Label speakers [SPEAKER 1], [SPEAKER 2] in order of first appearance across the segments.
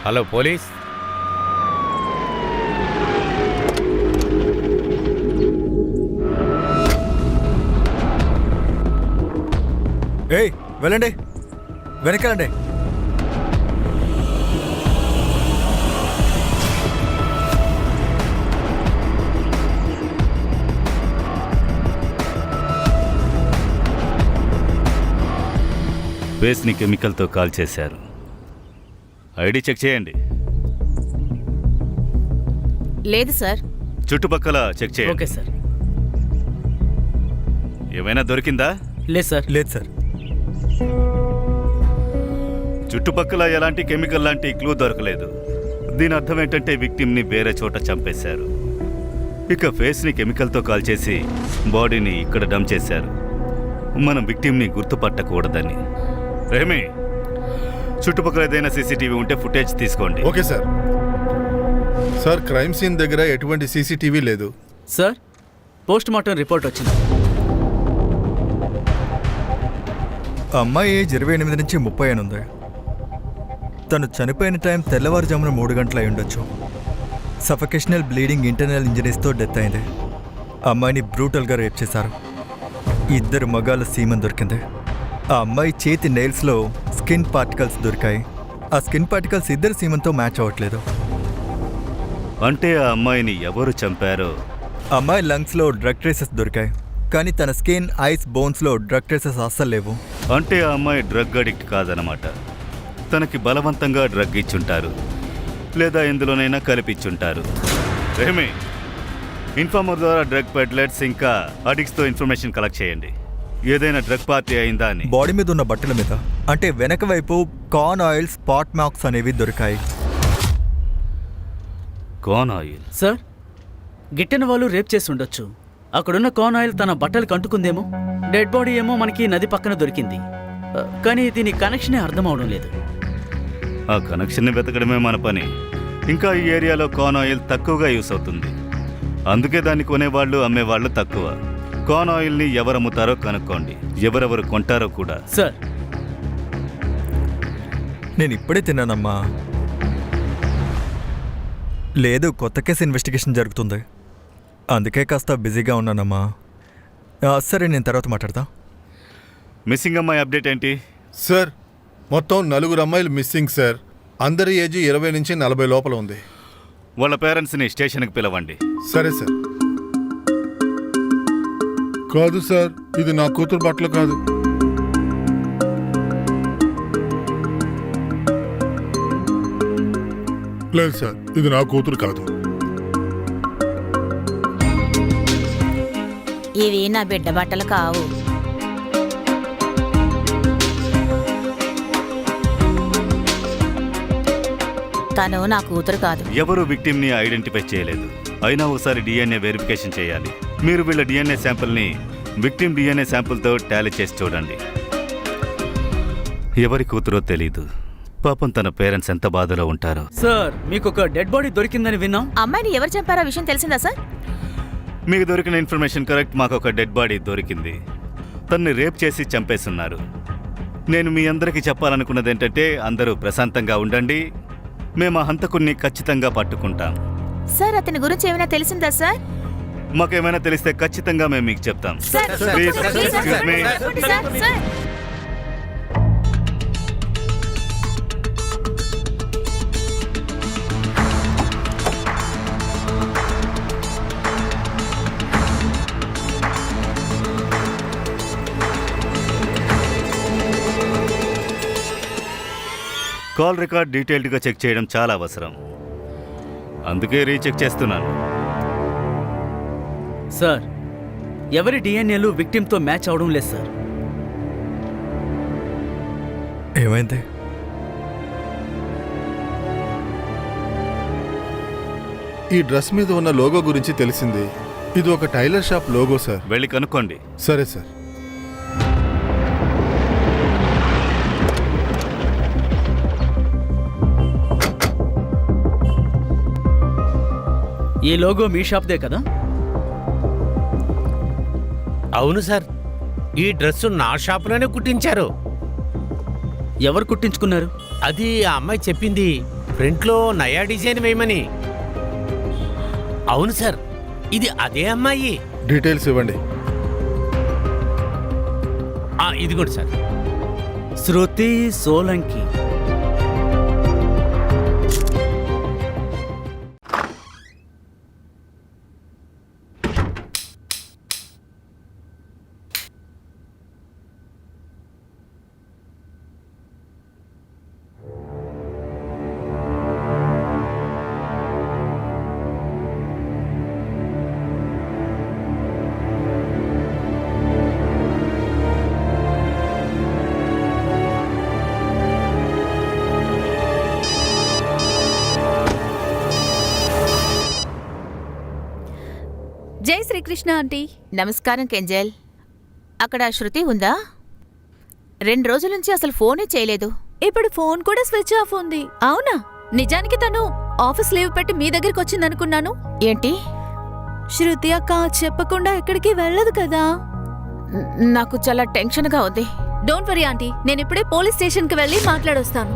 [SPEAKER 1] Hello police.
[SPEAKER 2] ఏయ్ వెళ్ళండి, వెనకాలండి.
[SPEAKER 3] ఫేస్ని కెమికల్తో కాల్ చేశారు. ఐడి చెక్ చేయండి.
[SPEAKER 4] లేదు సార్.
[SPEAKER 3] చుట్టుపక్కల చెక్ చేయండి.
[SPEAKER 5] Okay sir.
[SPEAKER 3] ఏమైనా దొరికిందా?
[SPEAKER 5] లేదు సార్.
[SPEAKER 2] లేదు సార్.
[SPEAKER 3] చుట్టుపక్కల ఎలాంటి కెమికల్ లాంటి క్లూ దొరకలేదు. దీని అర్థం ఏంటంటే విక్టిమ్ని వేరే చోట చంపేశారు. ఇక ఫేస్ని కెమికల్తో కాల్ చేసి బాడీని ఇక్కడ డంప్ చేశారు. మనం విక్టిమ్ని గుర్తుపట్టకూడదని. రేమి, చుట్టుపక్కల ఏదైనా సీసీటీవీ ఉంటే ఫుటేజ్ తీసుకోండి.
[SPEAKER 6] Okay sir. Sir, crime scene దగ్గర ఎటువంటి సీసీటీవీ లేదు.
[SPEAKER 5] సార్, పోస్ట్ మార్టం రిపోర్ట్ వచ్చింది.
[SPEAKER 2] అమ్మాయి ఏజ్ 28 నుంచి 30 అని ఉంది. తను చనిపోయిన టైం తెల్లవారుజామున 3 గంటలు అయి ఉండొచ్చు. సఫకేషనల్ బ్లీడింగ్, ఇంటర్నల్ ఇంజరీస్తో డెత్ అయింది. అమ్మాయిని బ్రూటల్గా రేప్ చేశారు. 2 మగాళ్ళ సీమన్ దొరికింది. ఆ అమ్మాయి చేతి నెయిల్స్లో స్కిన్ పార్టికల్స్ దొరికాయి. ఆ స్కిన్ పార్టికల్స్ 2 సీమన్తో మ్యాచ్ అవ్వట్లేదు.
[SPEAKER 3] అంటే ఆ అమ్మాయిని ఎవరు చంపారో?
[SPEAKER 2] అమ్మాయి లంగ్స్లో డ్రగ్ ట్రేసెస్ దొరికాయి, కానీ తన స్కిన్, ఐస్, బోన్స్లో డ్రగ్ ట్రేసెస్ అస్సలు లేవు.
[SPEAKER 3] అంటే ఆ అమ్మాయి డ్రగ్ అడిక్ట్ కాదనమాట. తనకి బలవంతంగా డ్రగ్ ఇచ్చుంటారు, లేదా ఎందులోనైనా కలిపిచ్చుంటారు. రేమి, ఇన్ఫార్మర్ ద్వారా డ్రగ్ పెడ్లెట్స్ ఇంకా అడిక్ట్స్తో ఇన్ఫర్మేషన్ కలెక్ట్ చేయండి. ఏదైనా డ్రగ్ పార్టీ అయిందా అని.
[SPEAKER 2] బాడీ మీద ఉన్న బట్టల మీద, అంటే వెనక వైపు కార్న్ ఆయిల్ స్పాట్ మార్క్స్ అనేవి దొరికాయి.
[SPEAKER 3] Corn oil?
[SPEAKER 5] సార్, గిట్టిన వాళ్ళు రేప్ చేసి ఉండొచ్చు. అక్కడున్న కార్న్ ఆయిల్ తన బట్టలకు అంటుకుందేమో. డెడ్ బాడీ ఏమో మనకి నది పక్కన దొరికింది. కానీ దీని కనెక్షనే అర్థం అవడం లేదు.
[SPEAKER 3] ఆ కనెక్షన్ని వెతకడమే మన పని. ఇంకా ఈ ఏరియాలో కార్న్ ఆయిల్ తక్కువగా యూస్ అవుతుంది. అందుకే దాన్ని కొనేవాళ్ళు, అమ్మేవాళ్ళు తక్కువ. కార్న్ ఆయిల్ని ఎవరు అమ్ముతారో కనుక్కోండి, ఎవరెవరు కొంటారో కూడా.
[SPEAKER 5] సార్,
[SPEAKER 2] నేను ఇప్పుడే తిన్నానమ్మా. లేదు, కొత్త కేసు ఇన్వెస్టిగేషన్ జరుగుతుంది, అందుకే కాస్త బిజీగా ఉన్నానమ్మా. సరే, నేను తర్వాత మాట్లాడతా.
[SPEAKER 3] మిస్సింగ్ అమ్మాయి అప్డేట్ ఏంటి?
[SPEAKER 6] సార్, మొత్తం 4 అమ్మాయిలు మిస్సింగ్ సార్. అందరి ఏజ్ 20 నుంచి 40 లోపల ఉంది.
[SPEAKER 3] వాళ్ళ పేరెంట్స్ని స్టేషన్కి పిలవండి.
[SPEAKER 6] సరే సార్. కాదు సార్, ఇది నా కూతురు బట్టలు కాదు. లేదు సార్, ఇది నా కూతురు కాదు.
[SPEAKER 4] ఇవి నా బిడ్డ బట్టలు కావు. తను నా కూతురు కాదు.
[SPEAKER 3] ఎవరు విక్టిమ్ని ఐడెంటిఫై చేయలేదు. అయినా ఒకసారి డిఎన్ఏ వెరిఫికేషన్ చేయాలి. మీరు వీళ్ళ డిఎన్ఏ శాంపుల్ని విక్టిమ్ డిఎన్ఏ శాంపుల్తో టాలీ చేసి చూడండి. ఎవరి కూతురో తెలీదు. పాపం తన పేరెంట్స్ ఎంత బాధలో ఉంటారో.
[SPEAKER 5] సార్, మీకు ఒక డెడ్ బాడీ దొరికిందని విన్నాం.
[SPEAKER 4] అమ్మాయిని ఎవరు చంపారో విషయం తెలిసిందా సార్?
[SPEAKER 3] మీకు దొరికిన ఇన్ఫర్మేషన్ కరెక్ట్. మాకు ఒక డెడ్ బాడీ దొరికింది. తన్ని రేప్ చేసి చంపేస్తున్నారు. నేను మీ అందరికీ చెప్పాలనుకున్నది ఏంటంటే, అందరూ ప్రశాంతంగా ఉండండి. మేము ఆ హంతకుణ్ణి ఖచ్చితంగా పట్టుకుంటాం.
[SPEAKER 4] సార్, అతని గురించి ఏమైనా తెలిసిందా సార్?
[SPEAKER 3] మాకేమైనా తెలిస్తే ఖచ్చితంగా మేము మీకు చెప్తాం.
[SPEAKER 4] Sir,
[SPEAKER 3] Please,
[SPEAKER 4] please sir,
[SPEAKER 3] excuse me.
[SPEAKER 4] Sir, sir.
[SPEAKER 3] Call record డీటెయిల్డ్గా చెక్ చేయడం చాలా అవసరం. అందుకే రీచెక్ చేస్తున్నాను.
[SPEAKER 5] సార్, ఎవరి డిఎన్ఏలు విక్టిమ్తో మ్యాచ్ అవడం లేదు సార్.
[SPEAKER 2] ఏమైంది?
[SPEAKER 6] ఈ డ్రెస్ మీద ఉన్న లోగో గురించి తెలిసింది. ఇది ఒక టైలర్ షాప్ లోగో సార్.
[SPEAKER 3] వెళ్ళి కనుక్కోండి.
[SPEAKER 6] సరే సార్.
[SPEAKER 5] ఈ లోగో మీ షాప్దే కదా?
[SPEAKER 1] అవును సార్, ఈ డ్రెస్సు నా షాపులోనే కుట్టించారు.
[SPEAKER 5] ఎవరు కుట్టించుకున్నారు?
[SPEAKER 1] అది ఆ అమ్మాయి చెప్పింది. ఫ్రంట్లో నయా డిజైన్ వేయమని. అవును సార్, ఇది అదే అమ్మాయి.
[SPEAKER 6] డీటెయిల్స్ ఇవ్వండి.
[SPEAKER 1] ఇదిగోండి సార్.
[SPEAKER 5] శృతి సోలంకి.
[SPEAKER 7] జై శ్రీకృష్ణ ఆంటీ.
[SPEAKER 4] నమస్కారం కెంజల్. అక్కడ శృతి ఉందా? 2 రోజుల నుంచి అసలు ఫోనే చేయలేదు.
[SPEAKER 7] ఇప్పుడు ఫోన్ కూడా స్విచ్ ఆఫ్ ఉంది. అవునా? నిజానికి తను ఆఫీస్ లీవ్ పెట్టి మీ దగ్గరికి వచ్చిందనుకున్నాను.
[SPEAKER 4] ఏంటి?
[SPEAKER 7] శృతి అక్క చెప్పకుండా ఎక్కడికి వెళ్ళదు కదా.
[SPEAKER 4] నాకు చాలా టెన్షన్గా ఉంది.
[SPEAKER 7] డోంట్ వరీ ఆంటీ, నేను ఇప్పుడే పోలీస్ స్టేషన్కి వెళ్ళి మాట్లాడొస్తాను.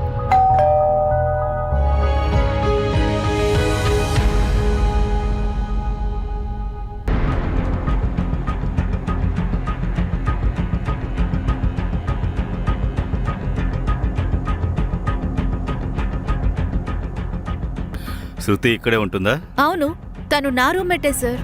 [SPEAKER 3] శృతి ఇక్కడే ఉంటుందా?
[SPEAKER 7] అవును, తను నా రూమ్మేటే సార్.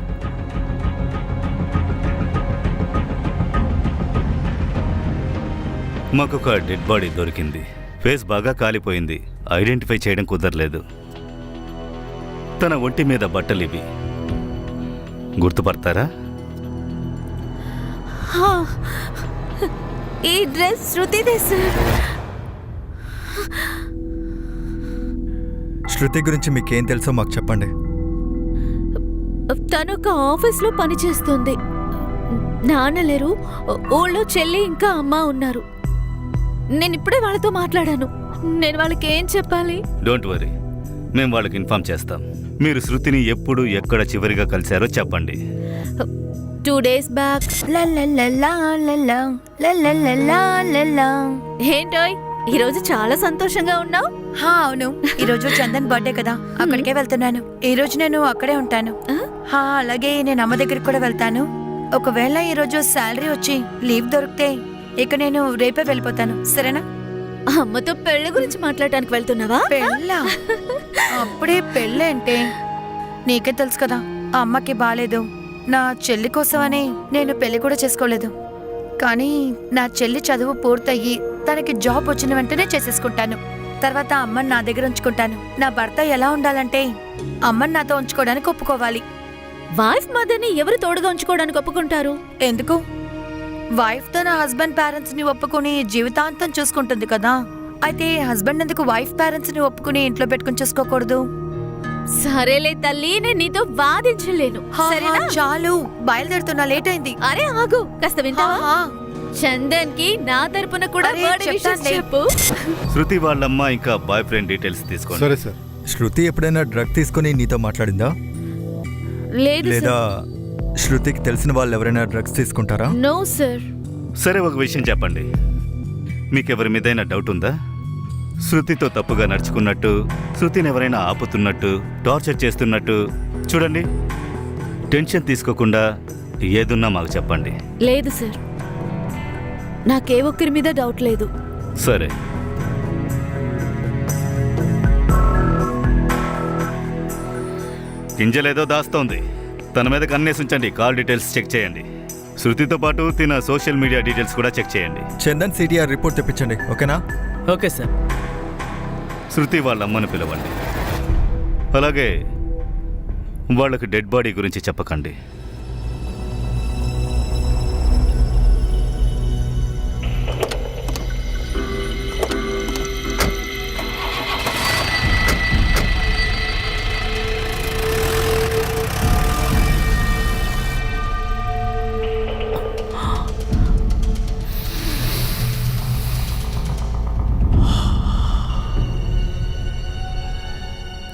[SPEAKER 3] మాకొక డెడ్ బాడీ దొరికింది. ఫేస్ బాగా కాలిపోయింది. ఐడెంటిఫై చేయడం కుదరలేదు. తన ఒంటి మీద బట్టలు ఇవి. గుర్తుపడతారా?
[SPEAKER 7] హా, ఈ డ్రెస్ శృతిదే సార్.
[SPEAKER 2] శృతి గురించి మీకేం తెలుసో మాకు చెప్పండి.
[SPEAKER 7] తను ఒక ఆఫీస్లో పనిచేస్తుంది. నాన్న లేరు, ఊళ్ళో చెల్లి ఇంకా అమ్మ ఉన్నారు. నేను ఇప్పుడే వాళ్ళతో మాట్లాడాను. నేను వాళ్ళకి ఏం చెప్పాలి?
[SPEAKER 3] డోంట్ వరీ, మేము వాళ్ళకి ఇన్ఫార్మ్ చేస్తాం. మీరు శృతిని ఎప్పుడు ఎక్కడ చివరిగా కలిశారో చెప్పండి.
[SPEAKER 7] 2 days బ్యాక్. ఏంటోయ్, ఈరోజు చాలా సంతోషంగా ఉన్నావు.
[SPEAKER 8] అవును, ఈ రోజు చందన్ బర్త్డే కదా, అక్కడికే వెళ్తున్నాను. ఈ రోజు నేను అక్కడే ఉంటాను. అలాగే నేను అమ్మ దగ్గరికి కూడా వెళ్తాను. ఒకవేళ ఈ రోజు శాలరీ వచ్చి లీవ్ దొరికితే ఇక నేను రేపే వెళ్ళిపోతాను. సరేనా?
[SPEAKER 7] అమ్మతో పెళ్లి గురించి మాట్లాడటానికి వెళ్తున్నావా?
[SPEAKER 8] పెళ్ళా? అప్పుడే పెళ్ళేంటే? నీకే తెలుసు కదా, ఆ అమ్మకి బాలేదు. నా చెల్లి కోసమని నేను పెళ్లి కూడా చేసుకోలేదు. కానీ నా చెల్లి చదువు పూర్తయ్యి తనకి జాబ్ వచ్చిన వెంటనే చేసేసుకుంటాను. తర్వాత అమ్మని నా దగ్గర ఉంచుకుంటాను. నా భర్త ఎలా ఉండాలంటే అమ్మని నాతో ఉంచుకోవడానికి ఒప్పుకోవాలి.
[SPEAKER 7] వైఫ్ మదర్ని ఎవరు తోడుగా ఉంచుకోవడానికి ఒప్పుకుంటారు?
[SPEAKER 8] ఎందుకు? వైఫ్ తన హస్బెండ్ పేరెంట్స్ ని ఒప్పుకుని జీవితాంతం చూసుకుంటుంది కదా. అయితే హస్బెండ్ ఎందుకు వైఫ్ పేరెంట్స్ ని ఒప్పుకుని ఇంట్లో పెట్టుకుని చూసుకోకూడదు?
[SPEAKER 7] సరేలే తల్లి, నేను నీతో వాదించలేను. సరేనా?
[SPEAKER 8] చాలు, బయలుదేరుతున్నా, లేట్ అయింది.
[SPEAKER 7] అరే ఆగు, కాస్త వింటావా?
[SPEAKER 8] హా,
[SPEAKER 7] చందన్ కి నా తరపున కూడా
[SPEAKER 8] అరే,
[SPEAKER 7] బర్త్డే విషెస్
[SPEAKER 8] చెప్తానులే.
[SPEAKER 7] చెప్పు.
[SPEAKER 3] శృతి వాళ్ళమ్మ ఇంకా బాయ్ ఫ్రెండ్ డీటెయిల్స్ తీసుకోండి.
[SPEAKER 6] సరే సార్.
[SPEAKER 2] శృతి ఎప్పుడైనా డ్రగ్ తీసుకొని నీతో మాట్లాడిందా?
[SPEAKER 7] లేదు
[SPEAKER 2] లేదా
[SPEAKER 7] సార్.
[SPEAKER 2] శృతికి తెలిసిన వాళ్ళు ఎవరైనా డ్రగ్స్ తీసుకుంటారా?
[SPEAKER 7] No sir.
[SPEAKER 3] సరే, ఒక విషయం చెప్పండి. మీకెవరి మీదైనా డౌట్ ఉందా? శృతితో తప్పుగా నడుచుకున్నట్టు, శృతిని ఎవరైనా ఆపుతున్నట్టు, టార్చర్ చేస్తున్నట్టు? చూడండి, టెన్షన్ తీసుకోకుండా ఏదున్నా మాకు చెప్పండి.
[SPEAKER 7] లేదు సార్, నాకే ఒక్కరి మీద డౌట్ లేదు.
[SPEAKER 3] సరే. గింజలేదో దాస్తోంది. తన మీద కన్నేసి ఉంచండి. కాల్ డీటెయిల్స్ చెక్ చేయండి. శృతితో పాటు తిన సోషల్ మీడియా డీటెయిల్స్ కూడా చెక్ చేయండి.
[SPEAKER 2] చందన్ సిటిఆర్ రిపోర్ట్ తెప్పించండి, ఓకేనా?
[SPEAKER 5] Okay sir.
[SPEAKER 3] శృతి వాళ్ళ అమ్మని పిలవండి. అలాగే వాళ్ళకి డెడ్ బాడీ గురించి చెప్పకండి.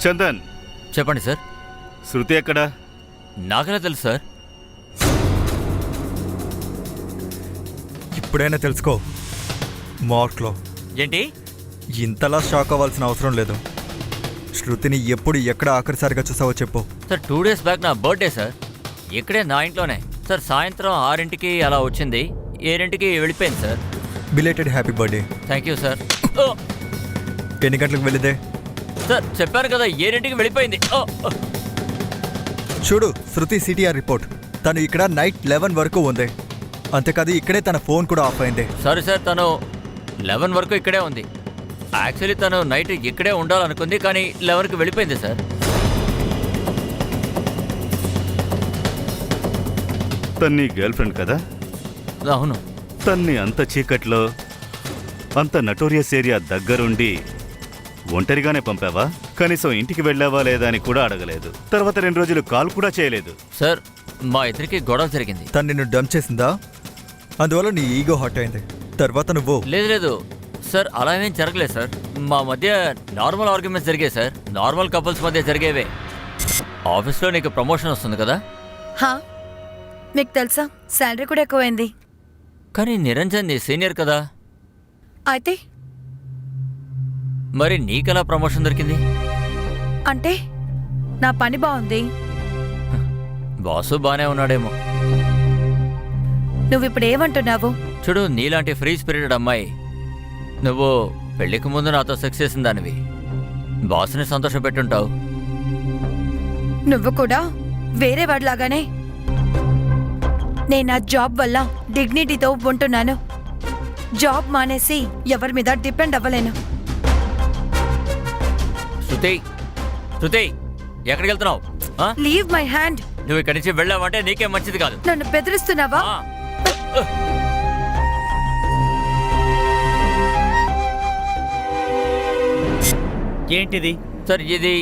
[SPEAKER 3] చందన్,
[SPEAKER 9] చెప్పండి సార్.
[SPEAKER 3] శృతి ఎక్కడా?
[SPEAKER 9] నాకెలా తెలుసు సార్?
[SPEAKER 2] ఇప్పుడైనా తెలుసుకో. మార్క్లో.
[SPEAKER 9] ఏంటి?
[SPEAKER 2] ఇంతలా షాక్ అవ్వాల్సిన అవసరం లేదు. శృతిని ఎప్పుడు ఎక్కడ ఆఖరిసారిగా చూసావో చెప్పు.
[SPEAKER 9] సార్ 2 డేస్ బ్యాక్ నా బర్త్డే సార్. ఇక్కడే నా ఇంట్లోనే సార్. సాయంత్రం 6ంటికి అలా వచ్చింది, 7ంటికి వెళ్ళిపోయింది sir.
[SPEAKER 2] Belated happy birthday.
[SPEAKER 9] Thank you sir. ఓ
[SPEAKER 2] ఎన్ని గంటలకు వెళ్ళిదే?
[SPEAKER 9] సార్ చెప్పాను కదా 7ంటికి వెళ్ళిపోయింది. ఓ
[SPEAKER 2] చూడు శృతి సిటిఆర్ రిపోర్ట్. తను ఇక్కడ నైట్ 11 వరకు ఉంది. అంతేకాదు ఇక్కడే తన ఫోన్ కూడా ఆఫ్ అయింది.
[SPEAKER 9] సారీ సార్, తను 11 వరకు ఇక్కడే ఉంది. యాక్చువల్లీ తను నైట్ ఇక్కడే ఉండాలనుకుంది, కానీ 11కి వెళ్ళిపోయింది సార్.
[SPEAKER 3] తన్ని గర్ల్ ఫ్రెండ్ కదా?
[SPEAKER 9] అవును.
[SPEAKER 3] తన్ని అంత చీకట్లో అంత నటోరియస్ ఏరియా దగ్గరుండి ఒంటరిగానే పంపావా? కనీసం ఇంటికి వెళ్ళావా లేదా అని కూడా అడగలేదు. తర్వాత 2 రోజులు కాల్ కూడా చేయలేదు.
[SPEAKER 9] సార్ మా ఇద్దరికి గొడవ జరిగింది.
[SPEAKER 2] తను నిన్ను డంప్ చేసిందా? అందువల్ల నీ ఈగో హాట్ అయింది. తర్వాత నువ్వు
[SPEAKER 9] లేదు లేదు సార్, అలా ఏమేం జరగలేదు సార్. మా మధ్య నార్మల్ ఆర్గ్యుమెంట్స్ జరిగాయి సార్. నార్మల్ కపుల్స్ మధ్య జరిగేవే. ఆఫీస్లో నీకు ప్రమోషన్ వస్తుంది కదా?
[SPEAKER 8] హా, మీకు తెలుసా శాలరీ కూడా ఎక్కువైంది.
[SPEAKER 9] కానీ నిరంజన్ నీ సీనియర్ కదా,
[SPEAKER 8] అయితే
[SPEAKER 9] మరి నీకెలా ప్రమోషన్ దొరికింది?
[SPEAKER 8] అంటే నా పని బాగుంది.
[SPEAKER 9] బాసు బానే ఉన్నాడేమో.
[SPEAKER 8] నువ్విప్పుడు ఏమంటున్నావు?
[SPEAKER 9] చూడు, నీలాంటి ఫ్రీ స్పిరిటెడ్ అమ్మాయి నువ్వు పెళ్లికి ముందు నాతో సెక్స్ చేసిన దానివి. బాసుని సంతోషపెట్టుంటావు.
[SPEAKER 8] నువ్వు కూడా వేరే వాడిలాగానే. నేను నా జాబ్ వల్ల డిగ్నిటీతో ఉంటున్నాను. జాబ్ మానేసి ఎవరి మీద డిపెండ్ అవ్వలేను.
[SPEAKER 9] శృతి, శృతి ఎక్కడికి వెళ్తున్నావు?
[SPEAKER 8] Leave my hand.
[SPEAKER 9] నువ్వు ఇక్కడి నుంచి వెళ్ళావంటే నీకే మంచిది కాదు.
[SPEAKER 8] నన్ను బెదిరిస్తున్నావా?
[SPEAKER 5] ఏంటిది?
[SPEAKER 9] సార్ ఇది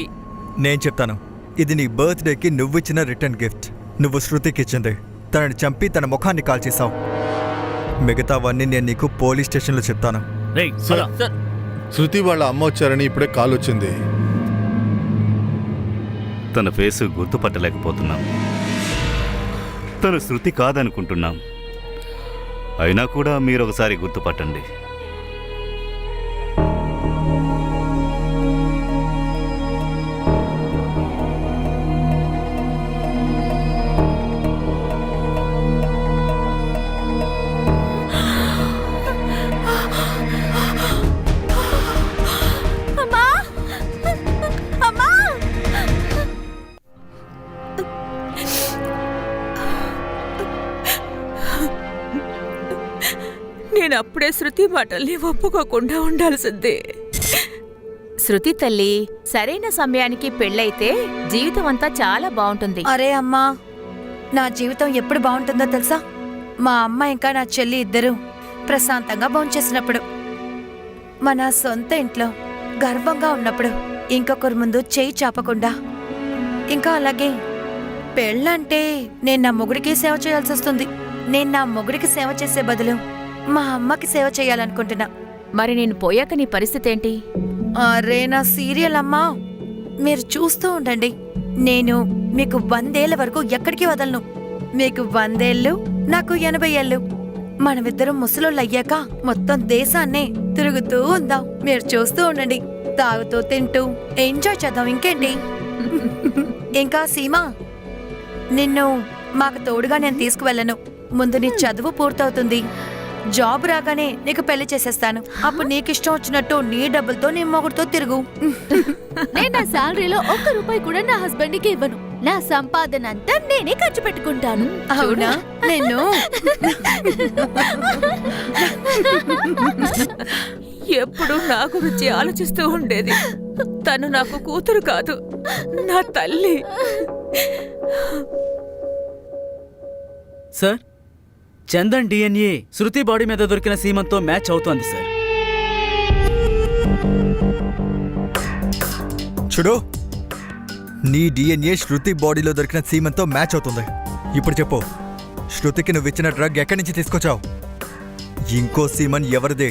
[SPEAKER 2] నేను చెప్తాను. ఇది నీ బర్త్డేకి నువ్విచ్చిన రిటర్న్ గిఫ్ట్. నువ్వు శృతికి ఇచ్చింది. తనని చంపి తన ముఖాన్ని కాల్ చేసావు. మిగతావన్నీ నేను నీకు పోలీస్ స్టేషన్లో చెప్తాను.
[SPEAKER 5] రేయ్,
[SPEAKER 6] సార్
[SPEAKER 9] సార్
[SPEAKER 6] శృతి వాళ్ళ అమ్మ వచ్చారని ఇప్పుడే కాల్ వచ్చింది.
[SPEAKER 3] తన ఫేసు గుర్తుపట్టలేకపోతున్నాం. తను శృతి కాదనుకుంటున్నాం. అయినా కూడా మీరు ఒకసారి గుర్తుపట్టండి.
[SPEAKER 4] నేను అప్పుడే శృతి మాటల్ని ఒప్పుకోకుండా ఉండాల్సిందే. శృతి తల్లి, సరైన సమయానికి పెళ్ళైతే జీవితం అంతా చాలా బాగుంటుంది.
[SPEAKER 8] అరే అమ్మా, నా జీవితం ఎప్పుడు బాగుంటుందో తెలుసా? మా అమ్మ ఇంకా నా చెల్లి ఇద్దరు ప్రశాంతంగా భోంచేసినప్పుడు, మన సొంత ఇంట్లో గర్వంగా ఉన్నప్పుడు, ఇంకొకరి ముందు చేయి చాపకుండా. ఇంకా అలాగే పెళ్ళంటే నేను నా మొగుడికి సేవ చేయాల్సి వస్తుంది. నేను నా మొగుడికి సేవ చేసే బదులు మా అమ్మకి సేవ చేయాలనుకుంటున్నా.
[SPEAKER 4] మరి నేను పోయాక నీ పరిస్థితి ఏంటి?
[SPEAKER 8] అరే నా సీరియల్ అమ్మా, మీరు చూస్తూ ఉండండి. నేను మీకు 100 ఏళ్ల వరకు ఎక్కడికి వదలను. మీకు 100 ఏళ్ళు, నాకు 80 ఏళ్ళు. మనమిద్దరం ముసలోళ్ళు అయ్యాక మొత్తం దేశాన్నే తిరుగుతూ ఉందాం. మీరు చూస్తూ ఉండండి. తాగుతూ తింటూ ఎంజాయ్ చేద్దాం. ఇంకేంటి? ఇంకా సీమా, నిన్ను మాకు తోడుగా నేను తీసుకువెళ్ళను. ముందు నీ చదువు పూర్తవుతుంది. జాబ్ రాగానే నీకు పెళ్లి చేసేస్తాను. అప్పుడు నీకిష్టం వచ్చినట్టు నీ డబ్బులతో నీ మొగుడుతో తిరుగు.
[SPEAKER 7] నేను నా శాలరీలో 1 రూపాయి కూడా నా హస్బెండ్కి ఇవ్వను. నా సంపాదన అంతా నేనే ఖర్చు పెట్టుకుంటాను.
[SPEAKER 8] అవునా? నిన్ను
[SPEAKER 4] ఎప్పుడు నా గురించి ఆలోచిస్తూ ఉండేది. తను నాకు కూతురు కాదు, నా తల్లి.
[SPEAKER 5] సార్, చందన్ డిఎన్ఏ శృతి బాడీ మీద దొరికిన సీమంతో మ్యాచ్ అవుతోంది సార్.
[SPEAKER 2] చూడు, నీ డిఎన్ఏ శృతి బాడీలో దొరికిన సీమంతో మ్యాచ్ అవుతుంది. ఇప్పుడు చెప్పు, శృతికి నువ్వు ఇచ్చిన డ్రగ్ ఎక్కడి నుంచి తీసుకొచ్చావు? ఇంకో సీమన్ ఎవరిదే?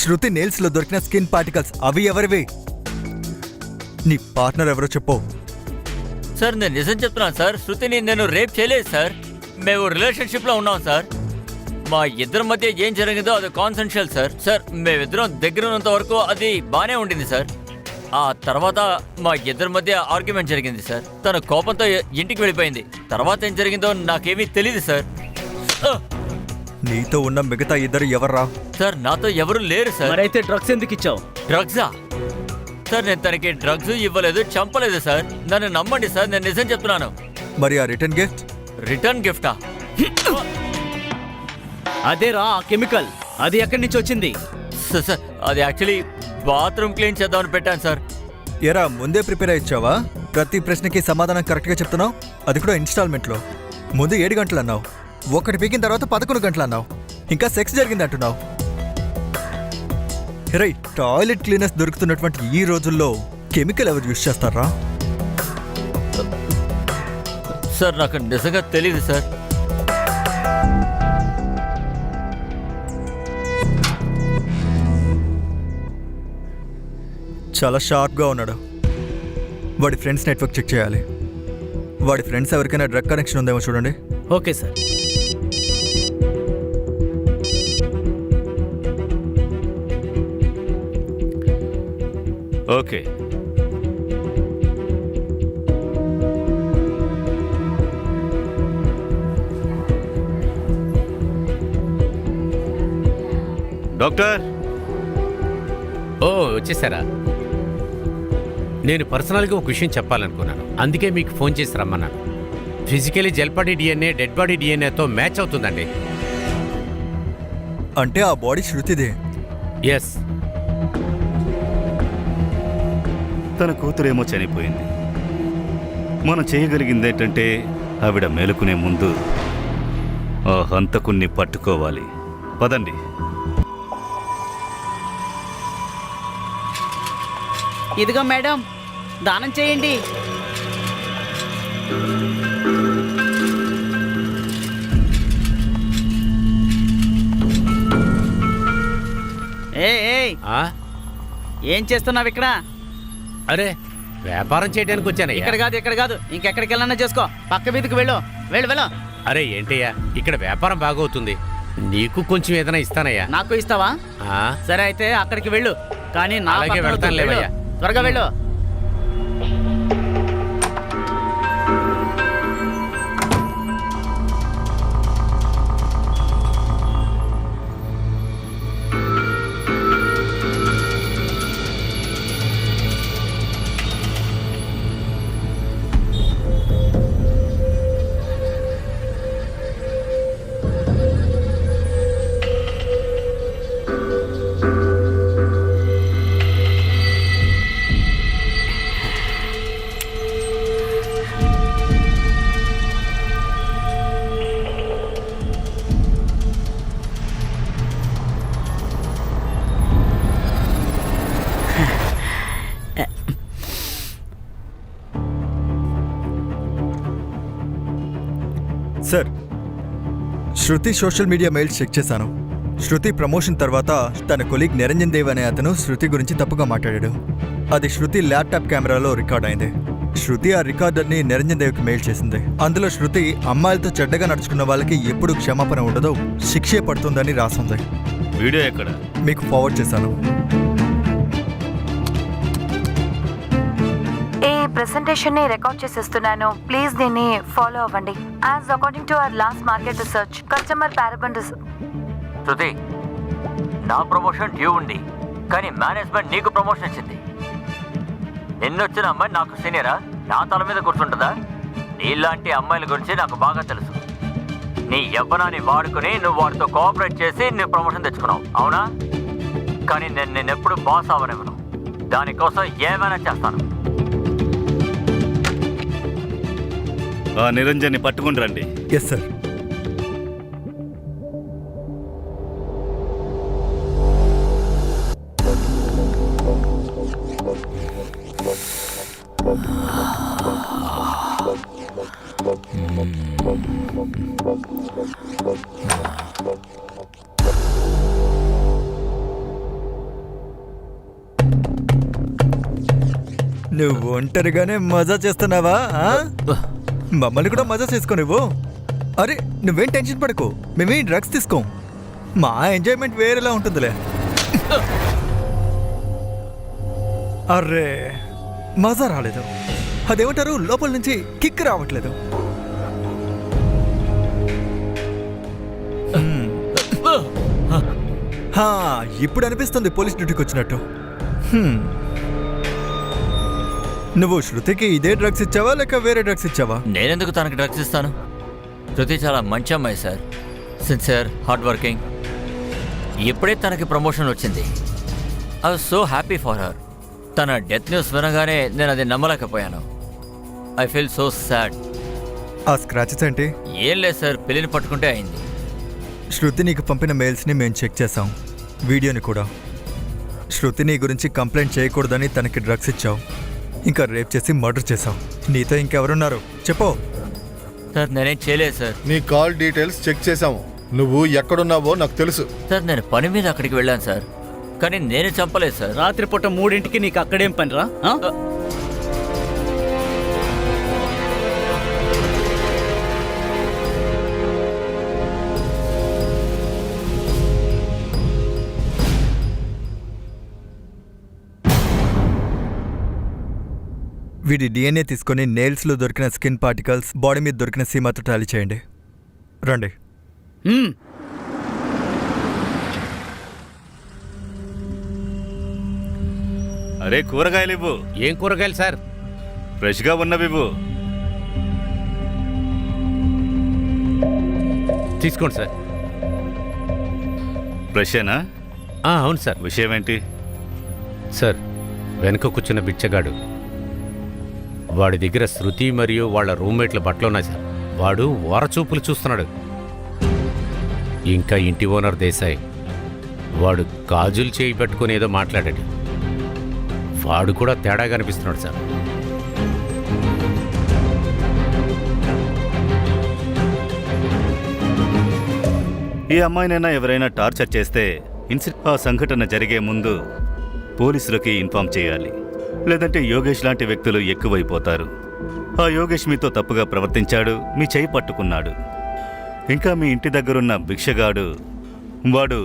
[SPEAKER 2] శృతి నెయిల్స్లో దొరికిన స్కిన్ పార్టికల్స్ అవి ఎవరివి? నీ పార్ట్నర్ ఎవరో చెప్పు.
[SPEAKER 9] సార్ నేను నిజం చెప్తున్నాను సార్. శృతిని నేను రేప్ చేయలేదు సార్. మేము రిలేషన్షిప్లో ఉన్నాం సార్. మా ఇద్దరి మధ్య ఏం జరిగిందో అది కాన్సెన్షువల్ సార్. సార్ మేమిద్దరం దగ్గర ఉన్నంత వరకు అది బాగానే ఉండింది సార్. ఆ తర్వాత మా ఇద్దరి మధ్య ఆర్గ్యుమెంట్ జరిగింది సార్. తన కోపంతో ఇంటికి వెళ్ళిపోయింది. తర్వాత ఏం జరిగిందో నాకేమీ తెలియదు సార్.
[SPEAKER 2] నీతో ఉన్న మిగతా ఇద్దరు ఎవర్రా?
[SPEAKER 9] సార్ నాతో ఎవరు లేరు సార్.
[SPEAKER 5] మరైతే డ్రగ్స్ ఎందుకు ఇచ్చావు?
[SPEAKER 9] డ్రగ్సా? సార్ నేను తనకి డ్రగ్స్ ఇవ్వలేదు, చంపలేదు సార్. నన్ను నమ్మండి సార్, నేను నిజం చెప్తున్నాను.
[SPEAKER 2] మరి ఆ రిటర్న్ గిఫ్ట్?
[SPEAKER 9] రిటర్న్ గిఫ్టా?
[SPEAKER 5] అదేరా ఆ కెమికల్. అది ఎక్కడి నుంచి వచ్చింది?
[SPEAKER 9] సార్ అది యాక్చువల్లీ బాత్రూమ్ క్లీన్ చేద్దామని పెట్టాను సార్.
[SPEAKER 2] ఎరా ముందే ప్రిపేర్ అయి ఇచ్చావా? ప్రతి ప్రశ్నకి సమాధానం కరెక్ట్గా చెప్తున్నావు, అది కూడా ఇన్స్టాల్మెంట్లో. ముందు 7 గంటలు అన్నావు, ఒకటి పీకిన తర్వాత 11 గంటలు అన్నావు, ఇంకా సెక్స్ జరిగింది అంటున్నావు. రై, టాయిలెట్ క్లీనర్స్ దొరుకుతున్నటువంటి ఈ రోజుల్లో కెమికల్ ఎవరు యూజ్ చేస్తారా?
[SPEAKER 9] సార్ నాకు నిజంగా తెలియదు సార్.
[SPEAKER 2] చాలా షార్ప్గా ఉన్నాడు. వాడి ఫ్రెండ్స్ నెట్వర్క్ చెక్ చేయాలి. వాడి ఫ్రెండ్స్ ఎవరికైనా డ్రగ్ కనెక్షన్ ఉందేమో చూడండి.
[SPEAKER 5] Okay sir.
[SPEAKER 3] Okay, doctor.
[SPEAKER 1] ఓ వచ్చేసారా? నేను పర్సనల్గా ఒక విషయం చెప్పాలనుకున్నాను, అందుకే మీకు ఫోన్ చేసి రమ్మన్నాను. ఫిజికలీ జెల్ బాడీ డిఎన్ఏ డెడ్ బాడీ డిఎన్ఏతో మ్యాచ్ అవుతుందండి.
[SPEAKER 2] అంటే ఆ బాడీ శృతిదే?
[SPEAKER 1] ఎస్.
[SPEAKER 3] తన కూతురేమో చనిపోయింది. మనం చేయగలిగింది ఏంటంటే ఆవిడ మేలుకునే ముందు ఆ హంతకుణ్ణి పట్టుకోవాలి. పదండి.
[SPEAKER 5] ఇదిగో మేడం, దానం చేయండి.
[SPEAKER 1] ఆ?
[SPEAKER 5] ఏం చేస్తున్నావు ఇక్కడ?
[SPEAKER 1] అరే వ్యాపారం చేయడానికి వచ్చానయ్యా.
[SPEAKER 5] ఇక్కడ కాదు, ఇంకెక్కడికి వెళ్ళన్నా చేసుకో. పక్క వీధికి వెళ్ళు.
[SPEAKER 1] అరే ఏంటయ్యా, ఇక్కడ వ్యాపారం బాగవుతుంది, నీకు కొంచెం ఏదైనా ఇస్తానయ్యా.
[SPEAKER 5] నాకు ఇస్తావా?
[SPEAKER 1] ఆ?
[SPEAKER 5] సరే అయితే అక్కడికి వెళ్ళు, కానీ నా
[SPEAKER 1] అలాగే
[SPEAKER 5] పక్కన
[SPEAKER 1] వెళ్తాను
[SPEAKER 5] వెళ్ళు.
[SPEAKER 1] లేవయ్యా.
[SPEAKER 5] త్వరగా వెళ్ళు.
[SPEAKER 2] సార్, శృతి సోషల్ మీడియా మెయిల్స్ చెక్ చేశాను. శృతి ప్రమోషన్ తర్వాత తన కొలీగ్ నిరంజన్ దేవ్ అనే అతను శృతి గురించి తప్పుగా మాట్లాడాడు. అది శృతి ల్యాప్టాప్ కెమెరాలో రికార్డ్ అయింది. శృతి ఆ రికార్డర్ని నిరంజన్ దేవ్కి మెయిల్ చేసింది. అందులో శృతి అమ్మాయిలతో చెడ్డగా నడుచుకున్న వాళ్ళకి ఎప్పుడు క్షమాపణ ఉండదు, శిక్షే పడుతుందని రాసింది.
[SPEAKER 3] వీడియో ఎక్కడ?
[SPEAKER 2] మీకు ఫార్వర్డ్ చేశాను.
[SPEAKER 8] ఈ ప్రెసెంటేషన్ ని రికార్డ్ చేసేస్తున్నాను, ప్లీజ్ దీన్ని ఫాలో అవ్వండి. As according to our last market research, customer పారబన్
[SPEAKER 9] శృతి, నా ప్రమోషన్ డ్యూ ఉంది, కానీ మేనేజ్మెంట్ నీకు ప్రమోషన్ ఇచ్చింది. నిన్నొచ్చిన అమ్మాయి నాకు సీనియరా? నా తల మీద కూర్చుంటుందా? నీలాంటి అమ్మాయిల గురించి నాకు బాగా తెలుసు. నీ యవ్వనాన్ని వాడుకుని నువ్వు వాడితో కోఆపరేట్ చేసి నీ ప్రమోషన్ తెచ్చుకున్నావు, అవునా? కానీ నేనెప్పుడు బాస్ అవ్వనివ్వను. దానికోసం ఏమైనా చేస్తాను.
[SPEAKER 3] ఆ నిరంజన్ని పట్టుకుని రండి.
[SPEAKER 2] Yes sir. నువ్వు ఒంటరిగానే మజా చేస్తున్నావా? మమ్మల్ని కూడా మజా చేసుకో నువ్వు. అరే నువ్వేం టెన్షన్ పడకు, మేమేం డ్రగ్స్ తీసుకోం. మా ఎంజాయ్మెంట్ వేరేలా ఉంటుందిలే. అర్రే మజా రాలేదు. అదేమంటారు, లోపల నుంచి కిక్ రావట్లేదు. హా, ఇప్పుడు అనిపిస్తుంది పోలీస్ డ్యూటీకి వచ్చినట్టు. నువ్వు శృతికి ఇదే డ్రగ్స్ ఇచ్చావా లేక వేరే డ్రగ్స్ ఇచ్చావా?
[SPEAKER 9] నేనెందుకు తనకి డ్రగ్స్ ఇస్తాను? శృతి చాలా మంచి అమ్మాయి సార్, సిన్సియర్, హార్డ్ వర్కింగ్. ఇప్పుడే తనకి ప్రమోషన్ వచ్చింది. I was so happy for her. తన డెత్ న్యూస్ వినగానే నేను అది నమ్మలేకపోయాను. I feel so sad.
[SPEAKER 2] ఆ స్క్రాచెస్ ఏంటి?
[SPEAKER 9] ఏం లేదు సార్, పెళ్ళిని పట్టుకుంటే అయింది.
[SPEAKER 2] శృతి నీకు పంపిన మెయిల్స్ని మేము చెక్ చేసాం, వీడియోని కూడా. శృతి నీ గురించి కంప్లైంట్ చేయకూడదని తనకి డ్రగ్స్ ఇచ్చావు, ఇంకా రేప్ చేసి మర్డర్ చేసావు. నీతో ఇంకెవరున్నారు చెప్పు.
[SPEAKER 9] సార్ నేనేం చేయలేదు సార్.
[SPEAKER 6] నీ కాల్ డీటెయిల్స్ చెక్ చేశాము. నువ్వు ఎక్కడున్నావో నాకు తెలుసు.
[SPEAKER 9] సార్ నేను పని మీద అక్కడికి వెళ్ళాను సార్, కానీ నేను చంపలేదు సార్.
[SPEAKER 5] రాత్రిపూట 3ంటికి నీకు అక్కడేం పనిరా?
[SPEAKER 2] వీడి డిఎన్ఏ తీసుకొని నెయిల్స్లో దొరికిన స్కిన్ పార్టికల్స్ బాడీ మీద దొరికిన సీమాతో టాలీ చేయండి. రండి.
[SPEAKER 3] అరే కూరగాయలు ఇవ్వు.
[SPEAKER 1] ఏం కూరగాయలు సార్?
[SPEAKER 3] ఫ్రెష్గా ఉన్నవి ఇవ్వు.
[SPEAKER 1] తీసుకోండి సార్.
[SPEAKER 3] ఫ్రెషేనా?
[SPEAKER 1] అవును సార్.
[SPEAKER 3] విషయం ఏంటి?
[SPEAKER 1] సార్, వెనక కూర్చున్న బిచ్చగాడు, వాడి దగ్గర శృతి మరియు వాళ్ళ రూమ్మేట్ల బట్టలు ఉన్నాయి సార్. వాడు ఓరచూపులు చూస్తున్నాడు. ఇంకా ఇంటి ఓనర్ దేశాయ్, వాడు గాజులు చేయి పెట్టుకుని ఏదో మాట్లాడాడు. వాడు కూడా తేడాగా అనిపిస్తున్నాడు సార్.
[SPEAKER 3] ఈ అమ్మాయినైనా ఎవరైనా టార్చర్ చేస్తే ఆ సంఘటన జరిగే ముందు పోలీసులకి ఇన్ఫామ్ చేయాలి, లేదంటే యోగేష్ లాంటి వ్యక్తులు ఎక్కువైపోతారు. ఆ యోగేష్ మీతో తప్పుగా ప్రవర్తించాడు, మీ చేయి పట్టుకున్నాడు. ఇంకా మీ ఇంటి దగ్గరున్న భిక్షగాడు, వాడు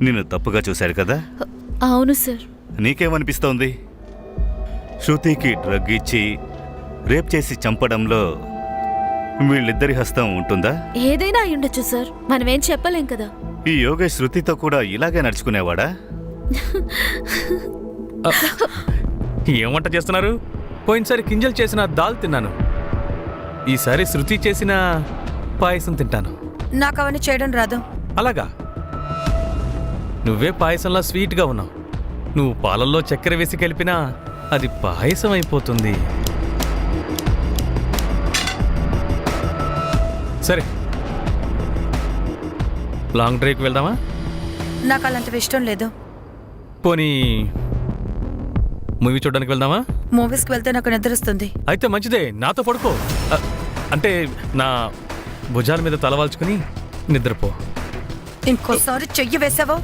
[SPEAKER 3] నిన్ను తప్పుగా చూశాడు కదా?
[SPEAKER 7] అవును సార్.
[SPEAKER 3] నీకేమనిపిస్తోంది? శృతికి డ్రగ్ ఇచ్చి రేప్ చేసి చంపడంలో వీళ్ళిద్దరి హస్తం ఉంటుందా?
[SPEAKER 7] ఏదైనా అయి ఉండొచ్చు సార్, మనమేం చెప్పలేం కదా.
[SPEAKER 3] ఈ యోగేష్ శృతితో కూడా ఇలాగే నడుచుకునేవాడా?
[SPEAKER 10] ఏం వంట చేస్తున్నారు? పోయినసారి కింజలు చేసిన దాల్ తిన్నాను, ఈసారి శృతి చేసిన పాయసం తింటాను.
[SPEAKER 8] నాకు అవన్నీ చేయడం రాదు.
[SPEAKER 10] అలాగా? నువ్వే పాయసంలా స్వీట్గా ఉన్నావు. నువ్వు పాలల్లో చక్కెర వేసి కలిపినా అది పాయసం అయిపోతుంది. సరే, లాంగ్ డ్రైవ్కి వెళ్దామా?
[SPEAKER 8] నాకు అలాంటివి ఇష్టం లేదు.
[SPEAKER 10] పోనీ మూవీ చూడడానికి వెళ్దామా?
[SPEAKER 8] మూవీస్కి వెళ్తే నాకు నిద్రొస్తుంది.
[SPEAKER 10] అయితే మంచిదే, నాతో పడుకో. అంటే నా భుజాల మీద తలవాల్చుకుని నిద్రపో.
[SPEAKER 8] ఇంకోసారి చెయ్యి వేసావో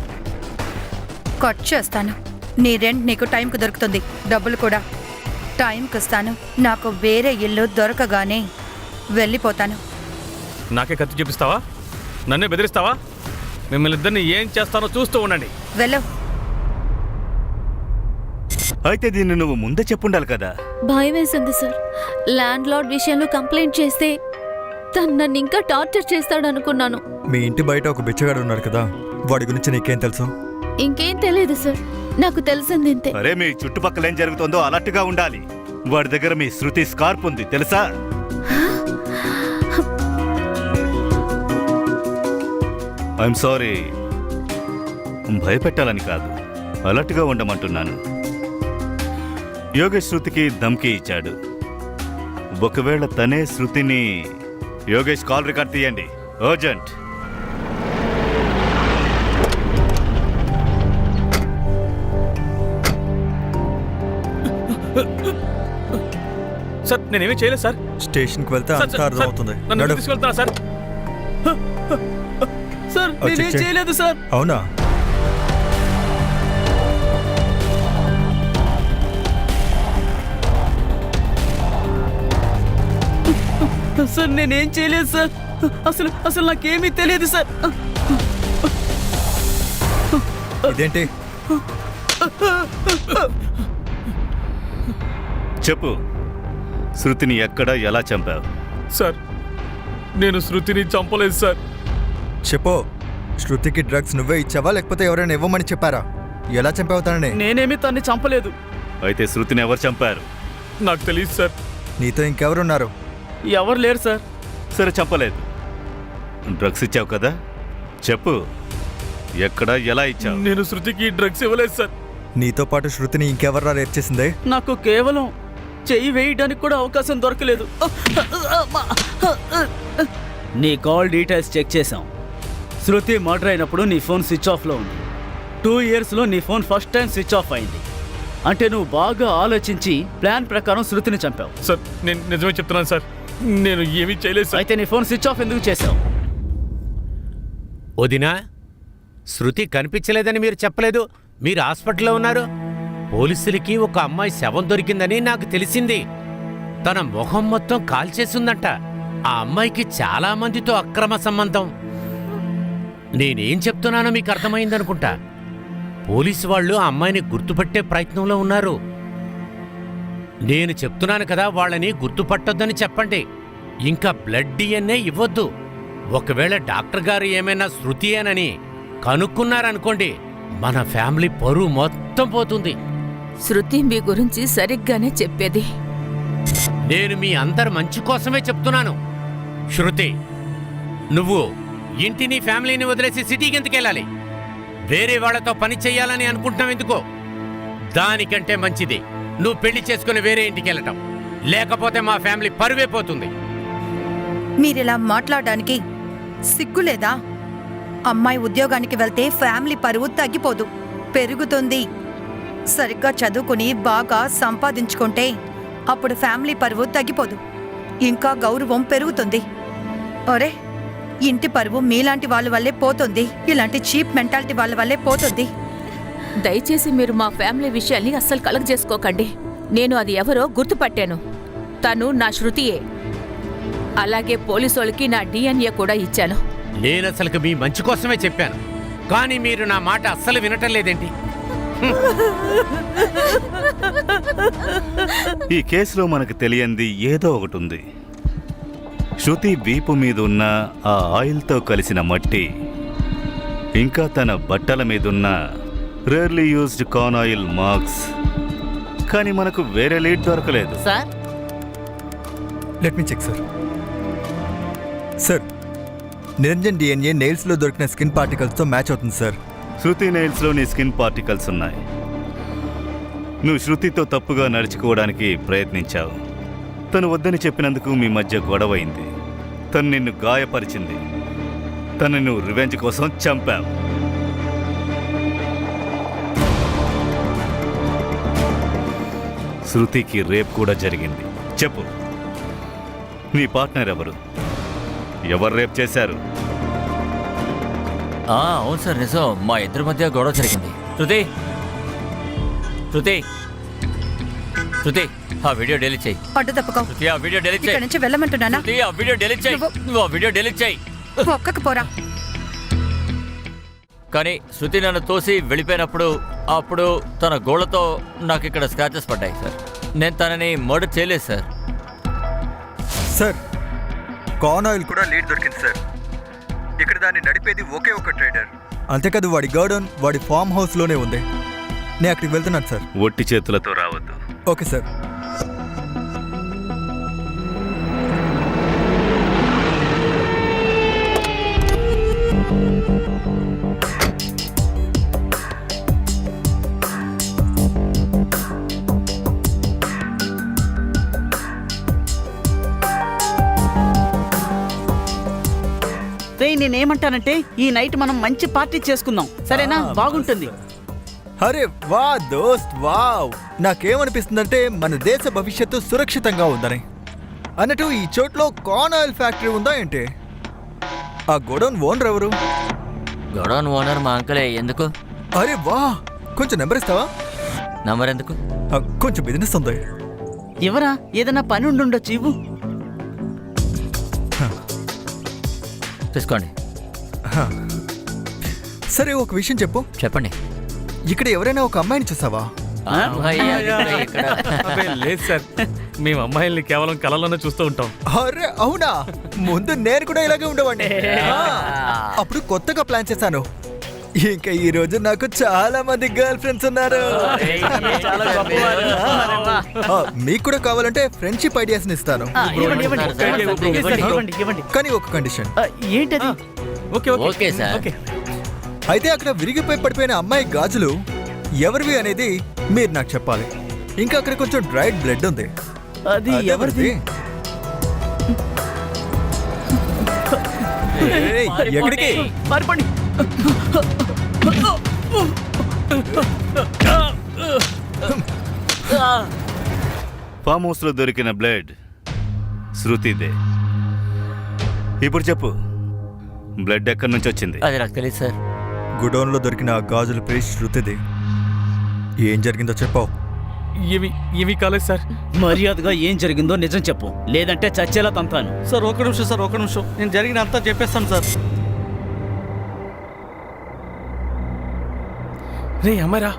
[SPEAKER 8] కట్ చేస్తాను. నీ రెంట్ నీకు టైంకు దొరుకుతుంది, డబ్బులు కూడా టైంకి ఇస్తాను. నాకు వేరే ఇల్లు దొరకగానే వెళ్ళిపోతాను.
[SPEAKER 10] నాకే కత్తి చూపిస్తావా? నన్నే బెదిరిస్తావా? మిమ్మల్ని ఇద్దరిని ఏం చేస్తానో చూస్తూ ఉండండి.
[SPEAKER 8] వెళ్ళు.
[SPEAKER 3] అయితే దీన్ని నువ్వు ముందే చెప్పుండాలి కదా.
[SPEAKER 7] భయం వేసింది సార్. ల్యాండ్ లార్డ్ విషయంలో కంప్లైంట్ చేస్తే తను నన్ను ఇంకా టార్చర్ చేస్తాడు అనుకున్నాను.
[SPEAKER 2] మీ ఇంటి బయట ఒక బిచ్చగాడు ఉన్నాడు కదా, వాడి గురించి నీకేం తెలుసు?
[SPEAKER 7] ఇంకేం తెలియదు సార్, నాకు తెలిసింది ఇంతే.
[SPEAKER 3] అరే మీ చుట్టుపక్కల ఏం జరుగుతుందో అలర్ట్గా ఉండాలి. వాడి దగ్గర మీ శృతి స్కార్ప్ ఉంది తెలుసా? ఐఎమ్ సారీ, భయపెట్టాలని కాదు, అలర్ట్గా ఉండమంటున్నాను. యోగేష్ శృతికి ధమ్కి ఇచ్చాడు. ఒకవేళ తనే శృతిని... యోగేష్ కాల్ రికార్డ్ తీయండి, అర్జెంట్.
[SPEAKER 10] సార్ నేనేమీ చేయలేదు సార్.
[SPEAKER 2] స్టేషన్కి వెళ్తే
[SPEAKER 10] సార్,
[SPEAKER 2] అంతా
[SPEAKER 10] సార్,
[SPEAKER 2] అర్థమవుతుంది.
[SPEAKER 10] నన్ను
[SPEAKER 2] నడు.
[SPEAKER 10] తీసుకెళ్తారా సార్? సార్ నేనేం
[SPEAKER 2] చెక్ చేయి.
[SPEAKER 10] చేయలేదు సార్.
[SPEAKER 2] అవునా?
[SPEAKER 5] సార్ నేనేం చేయలేదు సార్. అసలు అసలు నాకేమీ తెలియదు సార్.
[SPEAKER 2] ఇదేంటి?
[SPEAKER 3] చెప్పు, శృతిని ఎక్కడ ఎలా చంపావు?
[SPEAKER 10] సార్ నేను శృతిని చంపలేదు సార్.
[SPEAKER 2] చెప్పు, శృతికి డ్రగ్స్ నువ్వే ఇచ్చావా లేకపోతే ఎవరైనా ఇవ్వమని చెప్పారా? ఎలా చంపావు తనని?
[SPEAKER 5] నేనేమి తన్ని చంపలేదు.
[SPEAKER 3] అయితే శృతిని ఎవరు చంపారు?
[SPEAKER 10] నాకు తెలియదు సార్.
[SPEAKER 2] నీతో ఇంకెవరున్నారు?
[SPEAKER 5] ఎవరు లేరు సార్.
[SPEAKER 3] సరే, చంపలేదు. డ్రగ్స్ ఇచ్చావు కదా, చెప్పు ఎక్కడ ఎలా ఇచ్చావు?
[SPEAKER 10] నేను శృతికి డ్రగ్స్ ఇవ్వలేదు సార్.
[SPEAKER 2] నీతో పాటు శృతిని ఇంకెవర్రా రేప్ చేసిందే?
[SPEAKER 5] నాకు కేవలం చెయ్యి వేయడానికి కూడా అవకాశం దొరకలేదు. నీ కాల్ డీటెయిల్స్ చెక్ చేశాం. శృతి మర్డర్ అయినప్పుడు నీ ఫోన్ స్విచ్ ఆఫ్లో ఉంది. 2 ఇయర్స్లో నీ phone first time switch off అయింది. అంటే నువ్వు బాగా ఆలోచించి ప్లాన్ ప్రకారం శృతిని చంపావు.
[SPEAKER 10] సార్ నేను నిజమే చెప్తున్నాను సార్. నేను ఏమీ చేయలేదు సార్.
[SPEAKER 5] అయితే నీ ఫోన్ స్విచ్ ఆఫ్ ఎందుకు చేశావు?
[SPEAKER 1] వదినా, శృతి కనిపించలేదని మీరు చెప్పలేదు. మీరు హాస్పిటల్లో ఉన్నారు. పోలీసులకి ఒక అమ్మాయి శవం దొరికిందని నాకు తెలిసింది. తన మొహం మొత్తం కాల్చేసిందంట. ఆ అమ్మాయికి చాలా మందితో అక్రమ సంబంధం. నేనేం చెప్తున్నానో మీకు అర్థమైందనుకుంటా. పోలీసు వాళ్ళు ఆ అమ్మాయిని గుర్తుపట్టే ప్రయత్నంలో ఉన్నారు. నేను చెప్తున్నాను కదా, వాళ్ళని గుర్తుపట్టొద్దని చెప్పండి. ఇంకా బ్లడ్ DNA ఇవ్వొద్దు. ఒకవేళ డాక్టర్ గారు ఏమైనా శృతియేనని కనుక్కున్నారనుకోండి, మన ఫ్యామిలీ పరువు మొత్తం పోతుంది.
[SPEAKER 4] శృతి మీ గురించి సరిగ్గానే చెప్పేది.
[SPEAKER 1] నేను మీ అందరి మంచి కోసమే చెప్తున్నాను. శృతి, నువ్వు ఇంటిని ఫ్యామిలీని వదిలేసి సిటీకి ఎందుకెళ్ళాలి? వేరే వాళ్లతో పని చెయ్యాలని అనుకుంటున్నావు ఎందుకో? దానికంటే మంచిది నువ్వు పెళ్లి చేసుకుని వేరే ఇంటికి వెళ్ళటం. లేకపోతే మా ఫ్యామిలీ పరువే పోతుంది.
[SPEAKER 8] మీరిలా మాట్లాడడానికి సిగ్గులేదా? అమ్మాయి ఉద్యోగానికి వెళ్తే ఫ్యామిలీ పరువు తగ్గిపోదు, పెరుగుతుంది. సరిగ్గా చదువుకుని బాగా సంపాదించుకుంటే అప్పుడు ఫ్యామిలీ పరువు తగ్గిపోదు, ఇంకా గౌరవం పెరుగుతుంది. ఒరే, ఇంటి పరువు మీలాంటి వాళ్ళ వల్లే పోతుంది. ఇలాంటి చీప్ మెంటాలిటీ వాళ్ళ వల్లే పోతుంది.
[SPEAKER 4] దయచేసి మీరు మా ఫ్యామిలీ విషయాల్ని అస్సలు కలగజేసుకోకండి. నేను అది ఎవరో గుర్తుపట్టాను. తను నా శృతియే. అలాగే పోలీసోళ్ళకి నా DNA కూడా ఇచ్చాను.
[SPEAKER 1] నేనసలుకు మీ మంచి కోసమే చెప్పాను, కానీ మీరు నా మాట అస్సలు వినటం లేదేంటి?
[SPEAKER 3] ఈ కేసులో మనకు తెలియంది ఏదో ఒకటి ఉంది. శృతి వీపు మీద ఉన్న ఆ ఆయిల్తో కలిసిన మట్టి, ఇంకా తన బట్టల మీదున్న rarely used corn oil marks. కానీ మనకు వేరే లీడ్ దొరకలేదు.
[SPEAKER 5] Sir
[SPEAKER 2] let me check sir. Sir, Niranjan DNA నెయిల్స్లో దొరికిన స్కిన్ పార్టికల్స్తో మ్యాచ్ అవుతుంది సార్.
[SPEAKER 3] శృతి నెయిల్స్లో నీ స్కిన్ పార్టికల్స్ ఉన్నాయి. నువ్వు శృతితో తప్పుగా నడుచుకోవడానికి ప్రయత్నించావు. తను వద్దని చెప్పినందుకు మీ మధ్య గొడవైంది. తను నిన్ను గాయపరిచింది. తను నువ్వు రివెంజ్ కోసం చంపావు. శృతికి రేప్ కూడా జరిగింది. చెప్పు, నీ పార్ట్నర్ ఎవరు? ఎవరు రేప్ చేశారు?
[SPEAKER 9] అవును సార్, నిజం. మా ఇద్దరి మధ్య గొడవ జరిగింది. శృతి శృతి శృతి ఆ వీడియో డెలీట్ చేయి.
[SPEAKER 8] అడ్డు తప్పుకో.
[SPEAKER 9] శృతి ఆ వీడియో డెలీట్
[SPEAKER 8] ఇక్కడ
[SPEAKER 9] చేయి.
[SPEAKER 8] నుంచి వెళ్ళమంటున్నానా?
[SPEAKER 9] శృతి ఆ వీడియో డెలీట్ చేయి. నువ్వు ఆ వీడియో డెలీట్ చేయి.
[SPEAKER 8] ఒక్కకు పోరా.
[SPEAKER 9] కానీ శృతి నన్ను తోసి వెళ్ళిపోయినప్పుడు అప్పుడు తన గోళ్లతో నాకు ఇక్కడ స్క్రాచెస్ పడ్డాయి సార్. నేను తనని మర్డర్ చేయలేదు సార్.
[SPEAKER 2] సార్, కార్న్ ఆయిల్ కూడా లీడ్ దొరికింది సార్. ఇక్కడ దాన్ని నడిపేది ఒకే ఒక ట్రేడర్. అంతేకాదు వాడి గౌడౌన్ వాడి ఫామ్ హౌస్లోనే ఉంది. నేను అక్కడికి వెళ్తున్నాను సార్.
[SPEAKER 3] ఒట్టి చేతులతో రావద్దు.
[SPEAKER 2] Okay sir.
[SPEAKER 5] నేనేమంటానంటే ఈ నైట్ మనం మంచి పార్టీ చేసుకుందాం, సరేనా? బాగుంటుంది.
[SPEAKER 2] అరే వా దోస్త్, వావ్! నాకేమనిపిస్తుందంటే మన దేశ భవిష్యత్తు సురక్షితంగా ఉందని. అన్నట్టు ఈ చోట్లో కార్న్ ఆయిల్ ఫ్యాక్టరీ ఉందా ఏంటి? ఆ గోడౌన్ ఓనర్ ఎవరు?
[SPEAKER 9] గొడవన్ ఓనర్ మా అంకలే. ఎందుకు?
[SPEAKER 2] అరే వా, కొంచెం నెంబర్ ఇస్తావా?
[SPEAKER 9] నంబర్ ఎందుకు?
[SPEAKER 2] కొంచెం బిజినెస్ ఉంది.
[SPEAKER 5] ఎవరా? ఏదైనా పని ఉండుండొచ్చు, ఇవ్వు.
[SPEAKER 9] తీసుకోండి.
[SPEAKER 2] సరే, ఒక విషయం చెప్పు.
[SPEAKER 9] చెప్పండి.
[SPEAKER 2] ఇక్కడ ఎవరైనా ఒక అమ్మాయిని చూసావా?
[SPEAKER 10] అబ్బే, లేదు సార్, మేము అమ్మాయిల్ని కేవలం కళలోనే చూస్తూ ఉంటాం.
[SPEAKER 2] అరే అవునా, ముందు నేను కూడా ఇలాగే ఉండేవాడిని. అప్పుడు కొత్తగా ప్లాన్ చేశాను. ఇంకా ఈ రోజు నాకు చాలా మంది గర్ల్ ఫ్రెండ్స్ ఉన్నారు.
[SPEAKER 5] చాలా గొప్పవారు. అరే వా.
[SPEAKER 2] మీకు కూడా కావాలంటే ఫ్రెండ్షిప్ ఐడియాస్ ఇస్తాను,
[SPEAKER 5] ఇవ్వండి, ఇవ్వండి.
[SPEAKER 2] కానీ ఒక కండిషన్.
[SPEAKER 5] ఏంటది?
[SPEAKER 10] Okay okay
[SPEAKER 9] okay sir.
[SPEAKER 5] Okay.
[SPEAKER 2] అయితే అక్కడ విరిగిపోయి పడిపోయిన అమ్మాయి గాజులు ఎవరివి అనేది మీరు నాకు చెప్పాలి. ఇంకా అక్కడ కొంచెం డ్రైడ్ బ్లడ్ ఉంది.
[SPEAKER 5] అది
[SPEAKER 2] అది
[SPEAKER 5] ఎవరిది?
[SPEAKER 2] ఏయ్, ఎక్కడికి?
[SPEAKER 5] పారిపోండి.
[SPEAKER 3] ఫామ్ హౌస్లో దొరికిన బ్లడ్ శృతిదే. ఇప్పుడు చెప్పు, బ్లడ్ ఎక్కడి నుంచి వచ్చింది?
[SPEAKER 9] అది నాకు తెలియదు సార్.
[SPEAKER 2] గుడౌన్ లో దొరికిన ఆ గాజుల ప్లేస్ శృతిది. ఏం జరిగిందో చెప్పావు.
[SPEAKER 10] ఇవి కాలేదు సార్.
[SPEAKER 5] మర్యాదగా ఏం జరిగిందో నిజం చెప్పు, లేదంటే చచ్చేలా తంతాను.
[SPEAKER 11] సార్ ఒక నిమిషం సార్, ఒక నిమిషం, నేను జరిగిన అంతా చెప్పేస్తాను సార్.
[SPEAKER 10] రే అమ్మాయిరా.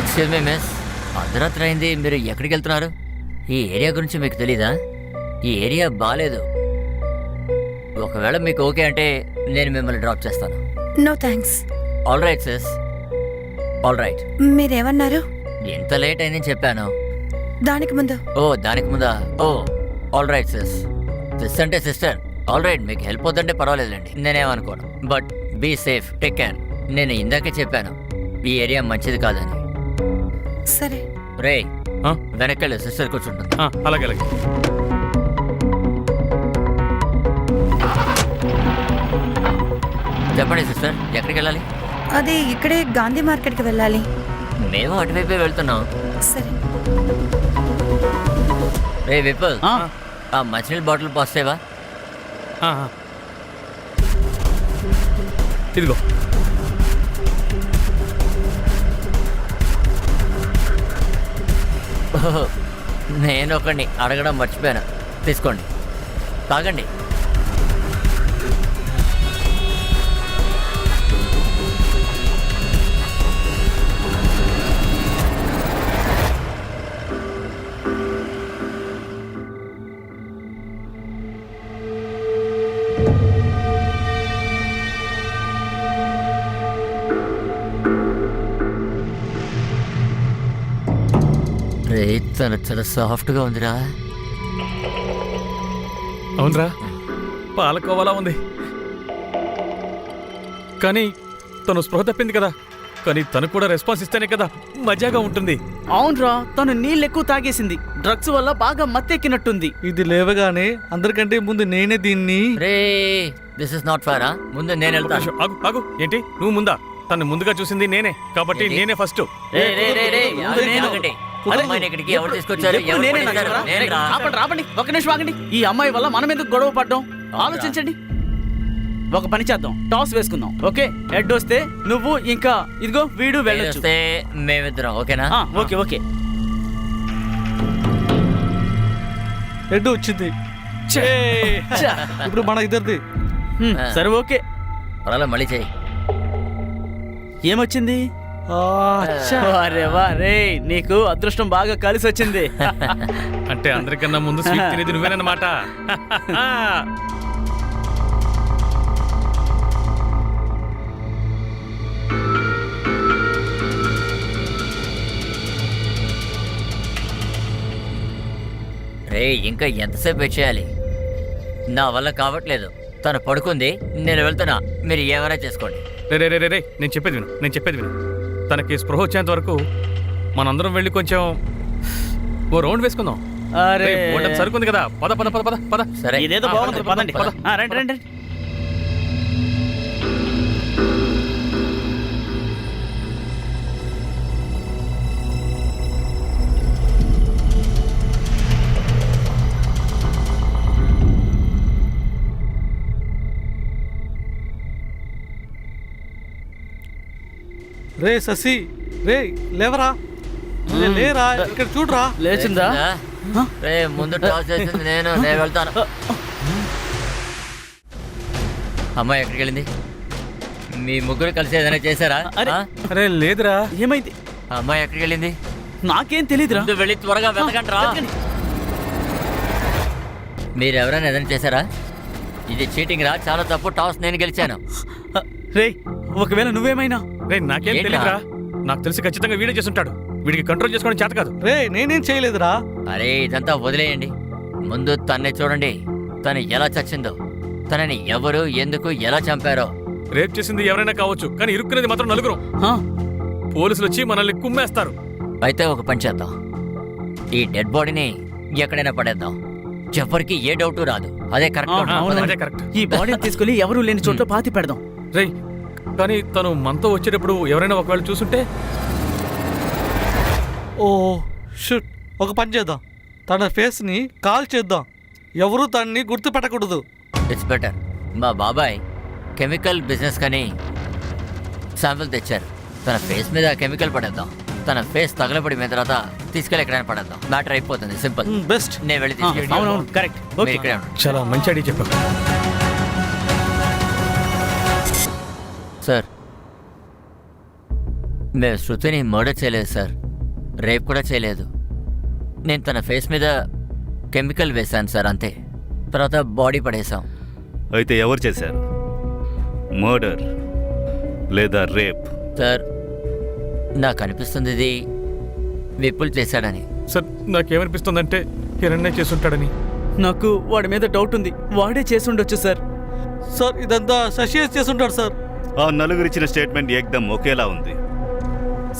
[SPEAKER 9] ఎక్స్క్యూజ్ మీ మిస్, అర్ధరాత్రి అయింది, మీరు ఎక్కడికి వెళ్తున్నారు? ఈ ఏరియా గురించి మీకు తెలీదా? ఈ ఏరియా బాగాలేదు. ఒకవేళ మీకు ఓకే అంటే నేను మిమ్మల్ని డ్రాప్ చేస్తాను.
[SPEAKER 8] No thanks.
[SPEAKER 9] All right sis, all right.
[SPEAKER 8] మీరేమన్నారు?
[SPEAKER 9] ఎంత లేట్ అయిందని చెప్పాను.
[SPEAKER 8] దానికి ముందు
[SPEAKER 9] ఓ దానికి ముందా? Oh all right sis. Sis అంటే సిస్టర్. ఆల్ రైట్, మీకు హెల్ప్ వద్దంటే పర్వాలేదులేండి, నేనేమనుకోను. But be safe, take care. నేను ఇందాకే చెప్పాను ఈ ఏరియా మంచిది కాదని.
[SPEAKER 8] సరే.
[SPEAKER 9] రే
[SPEAKER 10] ఆ?
[SPEAKER 9] వెనకెళ్ళు, సిస్టర్ కూర్చుంటుంది.
[SPEAKER 10] అలాగే అలాగే.
[SPEAKER 9] చెప్పండి సిస్టర్, ఎక్కడికి వెళ్ళాలి?
[SPEAKER 8] అది ఇక్కడే గాంధీ మార్కెట్కి వెళ్ళాలి.
[SPEAKER 9] మేము అటువైపే వెళ్తున్నాం.
[SPEAKER 8] సరే.
[SPEAKER 9] రే విపుల్,
[SPEAKER 5] ఆ,
[SPEAKER 9] ఆ మంచినీళ్ళ బాటిల్ పోస్తేవా?
[SPEAKER 10] ఇదిగో.
[SPEAKER 9] ఓహో, నేను ఒకడిని అడగడం మర్చిపోయాను. తీసుకోండి, తాగండి. రే తను చాలా సాఫ్ట్గా ఉందిరా.
[SPEAKER 10] అవునరా, పాలకోవాలా ఉంది. కానీ తను స్పృహ తప్పింది కదా. కానీ తను కూడా రెస్పాన్స్ ఇస్తేనే కదా మజాగా ఉంటుంది.
[SPEAKER 5] అవునరా, తను నీళ్ళు ఎక్కువ తాగేసింది. డ్రగ్స్ వల్ల బాగా మత్తెక్కినట్టుంది.
[SPEAKER 11] ఇది లేవగానే అందరికంటే ముందు నేనే దీన్ని.
[SPEAKER 9] రే దిస్ ఇస్ నాట్ ఫారా. ముందు నేను
[SPEAKER 10] ఒక
[SPEAKER 9] వెళ్తాను.
[SPEAKER 10] నిమిషం, ఆగు ఆగు. ఏంటి నువ్వు ముందా? తను ముందుగా చూసింది నేనే కాబట్టి
[SPEAKER 9] ఏంటి?
[SPEAKER 10] నేనే ఫస్ట్.
[SPEAKER 9] రే రే రే రే
[SPEAKER 5] ముందు నేను.
[SPEAKER 9] ఆగండి.
[SPEAKER 5] అరే,
[SPEAKER 9] అమ్మాయిని ఇక్కడికి ఎవరు తీసుకొచ్చారు?
[SPEAKER 5] ఎప్పుడు
[SPEAKER 9] ఎవరు
[SPEAKER 5] నేనే
[SPEAKER 9] పడేశారు?
[SPEAKER 5] నగరా?
[SPEAKER 9] నేను రా.
[SPEAKER 5] ఆపండి, రాపండి, ఒక నిమిషం ఆగండి. ఈ అమ్మాయి వల్ల మనం ఎందుకు గొడవ పడ్డాం ఆలోచించండి. ఒక పని చేద్దాం, టాస్ వేసుకుందాం. ఓకే, హెడ్ వస్తే నువ్వు, ఇంకా ఇదిగో వీడు
[SPEAKER 9] నేను
[SPEAKER 5] వెళ్ళొచ్చు.
[SPEAKER 9] వస్తే మేమిద్దరం ఓకేనా?
[SPEAKER 5] Okay okay.
[SPEAKER 11] హెడ్ వచ్చింది. ఇప్పుడు మన ఇద్దరిది.
[SPEAKER 5] సరే ఓకే.
[SPEAKER 9] పర్వాలేదు, మళ్ళీ చెయ్యి.
[SPEAKER 5] ఏమొచ్చింది? అరే వా రే, నీకు అదృష్టం బాగా కలిసి వచ్చింది.
[SPEAKER 10] అంటే అందరికన్నా ముందు స్వీట్ తినేది నువ్వేనన్నమాట.
[SPEAKER 9] రే ఇంకా ఎంతసేపు వెయిట్ చేయాలి? నా వల్ల కావట్లేదు. తను పడుకుంది, నేను వెళ్తున్నా. మీరు ఏమైనా చేసుకోండి.
[SPEAKER 10] రే రే రే రే, నేను చెప్పేది విను. తనకి స్పృహ వచ్చేంత వరకు మనందరం వెళ్ళి కొంచెం ఓ రౌండ్ వేసుకుందాం.
[SPEAKER 5] అరే
[SPEAKER 10] సరుకుంది కదా, పద పద పద పద పద.
[SPEAKER 9] సరే,
[SPEAKER 5] ఇదేదో బాగుంది, పదండి.
[SPEAKER 10] పద.
[SPEAKER 5] రండి రండి.
[SPEAKER 11] రే శశి, రే లేవరా, లేరా, ఇక్కడ చూడరా.
[SPEAKER 5] లేచిందా?
[SPEAKER 9] రే ముందు టాస్ చేసింది నేను వెళ్తాను. అమ్మాయి ఎక్కడికి వెళ్ళింది? మీ ముగ్గురు కలిసి ఏదైనా చేశారా?
[SPEAKER 5] అరే.
[SPEAKER 9] ఆ?
[SPEAKER 10] అరే లేదురా.
[SPEAKER 5] ఏమైంది?
[SPEAKER 9] ఆ అమ్మాయి ఎక్కడికి వెళ్ళింది?
[SPEAKER 5] నాకేం తెలీదురా.
[SPEAKER 9] ముందు వెళ్ళి త్వరగా వెతకండిరా. మీరు ఎవరైనా ఏదైనా చేశారా? ఇది చీటింగ్ రా, చాలా తప్పు. టాస్ నేను గెలిచాను.
[SPEAKER 5] రే, ఒకవేళ నువ్వేమైనా.
[SPEAKER 10] రే నాకేం
[SPEAKER 9] ఏంట్రా?
[SPEAKER 10] తెలియదురా. నాకు తెలిసి ఖచ్చితంగా వీడే చేసుంటాడు. వీడికి కంట్రోల్ చేసుకోవడం చేత కాదు.
[SPEAKER 11] రే నేనేం చేయలేదురా.
[SPEAKER 9] అరే ఇదంతా వదిలేయండి. ముందు తన్నే చూడండి. తను ఎలా చచ్చిందో, తనని ఎవరు ఎందుకు ఎలా చంపారో.
[SPEAKER 10] రేప్ చేసింది ఎవరైనా కావచ్చు, కానీ ఇరుక్కునేది మాత్రం నలుగురు.
[SPEAKER 5] ఆ,
[SPEAKER 10] పోలీసులు వచ్చి మనల్ని కుమ్మేస్తారు.
[SPEAKER 9] అయితే ఒక పని చేద్దాం. ఈ డెడ్ బాడీని ఎక్కడైనా పడేద్దాం. ఎవరికి ఏ డౌట్ రాదు. అదే కరెక్ట్.
[SPEAKER 5] అవును,
[SPEAKER 10] అదే కరెక్ట్.
[SPEAKER 5] ఈ బాడీని తీసుకెళ్లి ఎవరు లేని చోట్ల పాతి పెడదాం.
[SPEAKER 10] రే కానీ తను మనతో వచ్చేటప్పుడు ఎవరైనా ఒకవేళ చూసుంటే?
[SPEAKER 11] ఓ షుట్, ఒక పని చేద్దాం. తన ఫేస్ని కాల్ చేద్దాం. ఎవరు తనని గుర్తుపెట్టకూడదు.
[SPEAKER 9] It's better. మా బాబాయ్ కెమికల్ బిజినెస్ కని శాంపిల్ తెచ్చారు. తన ఫేస్ మీద కెమికల్ పడేద్దాం. తన ఫేస్ తగలబడిన తర్వాత తీసుకెళ్ళి ఎక్కడైనా పడేద్దాం. మ్యాటర్ అయిపోతుంది. సింపుల్.
[SPEAKER 11] బెస్ట్.
[SPEAKER 9] నేను వెళ్ళి
[SPEAKER 5] ఆ,
[SPEAKER 9] తీసుకెళ్ళి
[SPEAKER 5] అవునవును, కరెక్ట్. ఓకే.
[SPEAKER 9] ఇక్కడే ఉండండి.
[SPEAKER 10] చాలా మంచి ఐడియా చెప్పావు.
[SPEAKER 9] సార్, మేము శృతిని మర్డర్ చేయలేదు సార్. రేప్ కూడా చేయలేదు. నేను తన ఫేస్ మీద కెమికల్ వేశాను సార్, అంతే. తర్వాత బాడీ పడేసాం.
[SPEAKER 3] అయితే ఎవరు చేశారు? మర్డర్ లేదా రేప్?
[SPEAKER 9] సార్, నాకు అనిపిస్తుంది ఇది విపుల్ చేశాడని.
[SPEAKER 10] సార్ నాకేమనిపిస్తుందంటే హిరణ్య చేసుంటాడని.
[SPEAKER 5] నాకు వాడి మీద డౌట్ ఉంది. వాడే చేసుండొచ్చు సార్.
[SPEAKER 11] సార్ ఇదంతా శశి చేసుంటాడు సార్.
[SPEAKER 3] ఆ నలుగురిచ్చిన స్టేట్మెంట్ ఏకదం ఒకేలా ఉంది.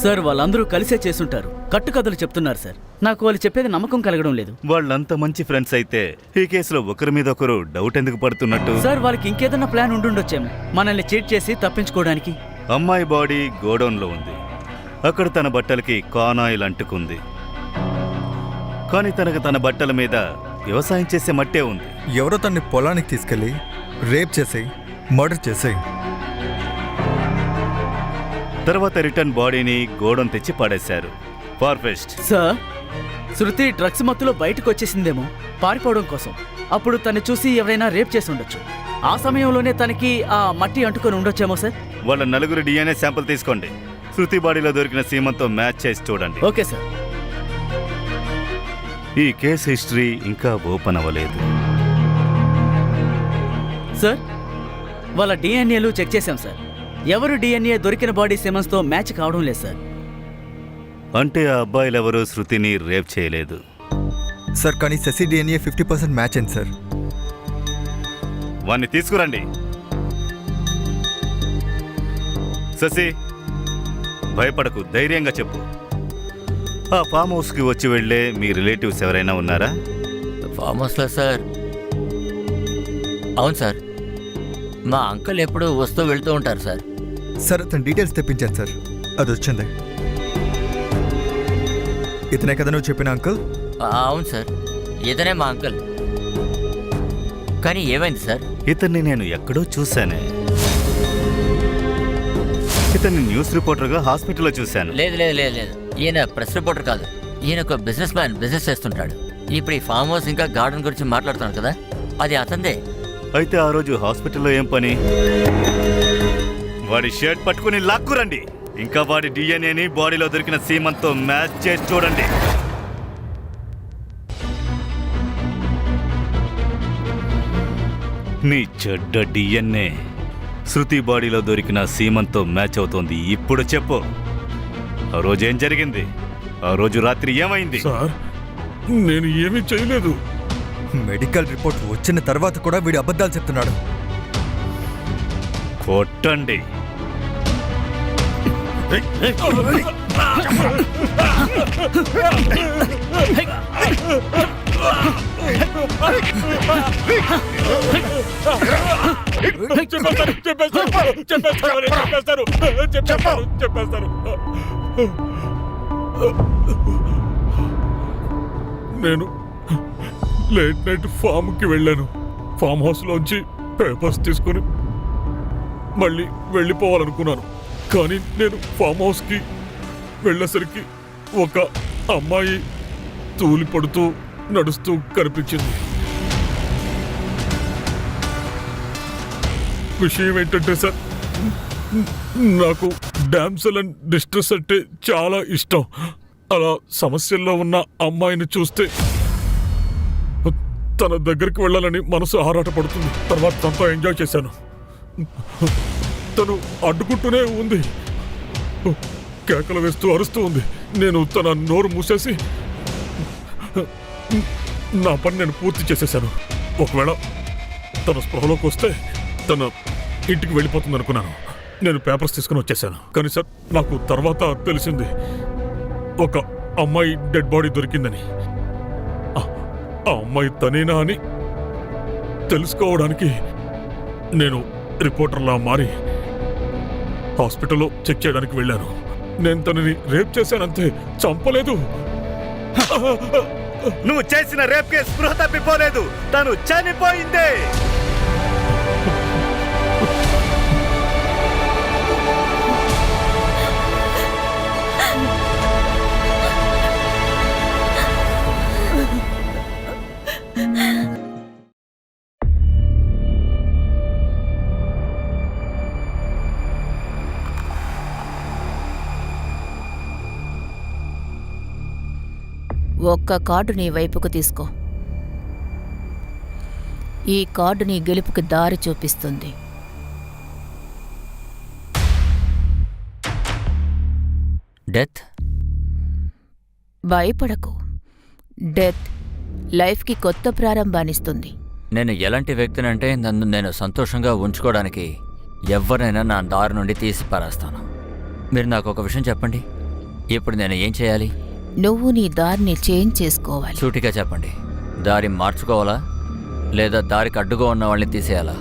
[SPEAKER 5] సార్, వాళ్ళందరూ కలిసే చేసుంటారు. కట్టుకథలు చెప్తున్నారు సార్. నాకు వాళ్ళు చెప్పేది నమ్మకం కలగడం లేదు.
[SPEAKER 3] వాళ్ళంత మంచి ఫ్రెండ్స్ అయితే ఈ కేసులో ఒకరి మీద ఒకరు డౌట్ ఎందుకు పడుతున్నట్టు?
[SPEAKER 5] సార్, వాళ్ళకి ఇంకేదన్నా ప్లాన్ ఉండుండొచ్చేమో మనల్ని చీట్ చేసి తప్పించుకోవడానికి.
[SPEAKER 3] అమ్మాయి బాడీ గోడౌన్లో ఉంది. అక్కడ తన బట్టలకి కానాయిల్ అంటుకుంది. కానీ తనకు తన బట్టల మీద వ్యవసాయం చేసే మట్టే ఉంది.
[SPEAKER 2] ఎవరో తన్ని పొలానికి తీసుకెళ్ళి రేప్ చేసి మర్డర్ చేసి
[SPEAKER 3] తర్వాత రిటర్న్ బాడీని గోడౌన్ తెచ్చి పడేశారు. ఫార్ఫెస్ట్.
[SPEAKER 5] సార్, శృతి డ్రగ్స్ మత్తులో బయటకు వచ్చేసిందేమో పారిపోవడం కోసం. అప్పుడు తను చూసి ఎవరైనా రేప్ చేసి ఉండొచ్చు. ఆ సమయంలోనే తనకి ఆ మట్టి అంటుకొని ఉండొచ్చేమో సార్.
[SPEAKER 3] వాళ్ళ నలుగురు DNA శాంపుల్ తీసుకోండి. శృతి బాడీలో దొరికిన సీమంతో మ్యాచ్ చేసి చూడండి.
[SPEAKER 5] Okay sir.
[SPEAKER 3] ఈ కేసు హిస్టరీ ఇంకా ఓపెన్ అవ్వలేదు.
[SPEAKER 5] సార్, వాళ్ళ డిఎన్ఏలు చెక్ చేశాం సార్. ఎవరు డిఎన్ఏ దొరికిన బాడీ సిమన్స్తో మ్యాచ్ కావడం లేదు సార్.
[SPEAKER 3] అంటే ఆ అబ్బాయిలెవరూ శృతిని రేప్ చేయలేదు.
[SPEAKER 2] సార్, కానీ శశి DNA 50% మ్యాచ్ అయింది సార్.
[SPEAKER 3] వాణ్ణి తీసుకురండి. శశి, భయపడకు, ధైర్యంగా చెప్పు. ఆ ఫామ్ హౌస్కి వచ్చి వెళ్ళే మీ రిలేటివ్స్ ఎవరైనా ఉన్నారా?
[SPEAKER 9] ఫామ్ హౌస్లో సార్? అవును సార్, మా అంకుల్ ఎప్పుడు వస్తూ వెళ్తూ ఉంటారు సార్.
[SPEAKER 2] సార్, అతను డీటెయిల్స్ తెప్పించాను సార్. అది వచ్చింది. ఇతనే కదా నువ్వు చెప్పిన అంకుల్?
[SPEAKER 9] అవును సార్, ఇతనే మా అంకుల్. కానీ ఏమైంది సార్?
[SPEAKER 3] ఇతన్ని నేను ఎక్కడో చూశానే. ఇతన్ని న్యూస్ రిపోర్టర్గా హాస్పిటల్లో చూశాను.
[SPEAKER 9] లేదు లేదు లేదు లేదు, ఈయన ప్రెస్ రిపోర్టర్ కాదు. ఈయన ఒక బిజినెస్ మ్యాన్, బిజినెస్ చేస్తుంటాడు. ఇప్పుడు ఈ ఫామ్ హౌస్ ఇంకా గార్డెన్ గురించి మాట్లాడుతున్నాడు కదా, అది అతందే.
[SPEAKER 3] అయితే ఆ రోజు హాస్పిటల్లో ఏం పని? వాడి షర్ట్ పట్టుకుని లాక్కురండి. ఇంకా వాడి డిఎన్ఏని బాడీలో దొరికిన సీమంతో మ్యాచ్ చేసి చూడండి. నీ చెడ్డ డిఎన్ఏ శృతి బాడీలో దొరికిన సీమంతో మ్యాచ్ అవుతోంది. ఇప్పుడు చెప్పు, ఆ రోజు ఏం జరిగింది? ఆ రోజు రాత్రి ఏమైంది?
[SPEAKER 10] సార్, నేను ఏమీ చేయలేదు.
[SPEAKER 2] మెడికల్ రిపోర్ట్ వచ్చిన తర్వాత కూడా వీడు అబద్ధాలు చెప్తున్నాడు.
[SPEAKER 3] కొట్టండి.
[SPEAKER 10] నేను లేట్ నైట్ ఫామ్కి వెళ్ళాను. ఫామ్ హౌస్లోంచి పేపర్స్ తీసుకొని మళ్ళీ వెళ్ళిపోవాలనుకున్నాను. కానీ నేను ఫామ్ హౌస్కి వెళ్ళేసరికి ఒక అమ్మాయి తూలి పడుతూ నడుస్తూ కనిపించింది. విషయం ఏంటంటే సార్,
[SPEAKER 12] నాకు డామ్సెల్ అండ్ డిస్ట్రెస్ అంటే చాలా ఇష్టం. అలా సమస్యల్లో ఉన్న అమ్మాయిని చూస్తే తన దగ్గరికి వెళ్ళాలని మనసు ఆరాటపడుతుంది. తర్వాత తనతో ఎంజాయ్ చేశాను. తను అడ్డుకుంటూనే ఉంది, కేకలు వేస్తూ అరుస్తూ ఉంది. నేను తన నోరు మూసేసి నా పని నేను పూర్తి చేసేసాను. ఒకవేళ తన స్పృహలోకి వస్తే తన ఇంటికి వెళ్ళిపోతుంది అనుకున్నాను. నేను పేపర్స్ తీసుకుని వచ్చేసాను. కానీ సార్, నాకు తర్వాత తెలిసింది ఒక అమ్మాయి డెడ్ బాడీ దొరికిందని. ఆ అమ్మాయి తనేనా అని తెలుసుకోవడానికి నేను రిపోర్టర్లా మారి హాస్పిటల్లో చెక్ చేయడానికి వెళ్ళాను. నేను తనని రేప్ చేశానంతే, చంపలేదు.
[SPEAKER 3] నువ్వు చేసిన రేప్ కేసు స్పృహ తప్పిపోలేదు, తను చనిపోయింది.
[SPEAKER 4] ఒక్క కార్డు నీ వైపుకు తీసుకో. ఈ కార్డు నీ గెలుపుకి దారి చూపిస్తుంది.
[SPEAKER 9] డెత్?
[SPEAKER 4] భయపడకు. డెత్ లైఫ్కి కొత్త ప్రారంభాన్నిస్తుంది.
[SPEAKER 9] నేను ఎలాంటి వ్యక్తినంటే నన్ను నేను సంతోషంగా ఉంచుకోవడానికి ఎవరినైనా నా దారి నుండి తీసి పారేస్తాను. మీరు నాకు ఒక విషయం చెప్పండి, ఇప్పుడు నేను ఏం చేయాలి?
[SPEAKER 4] నువ్వు నీ దారిని చేంజ్ చేసుకోవాలి.
[SPEAKER 9] సూటిగా చెప్పండి, దారి మార్చుకోవాలా లేదా దారికి అడ్డుగా ఉన్న వాళ్ళని తీసేయాలా?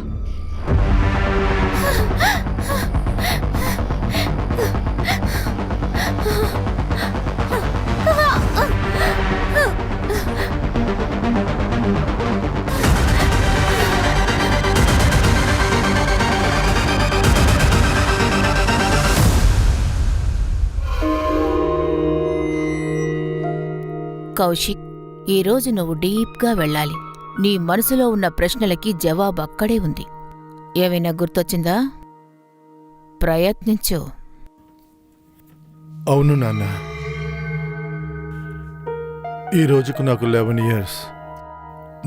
[SPEAKER 4] కౌశిక్, ఈరోజు నువ్వు డీప్గా వెళ్ళాలి. నీ మనసులో ఉన్న ప్రశ్నలకి జవాబు అక్కడే ఉంది. ఏమైనా గుర్తొచ్చిందా? ప్రయత్నించు.
[SPEAKER 6] అవును నాన్న, ఈ రోజుకు నాకు 11 years.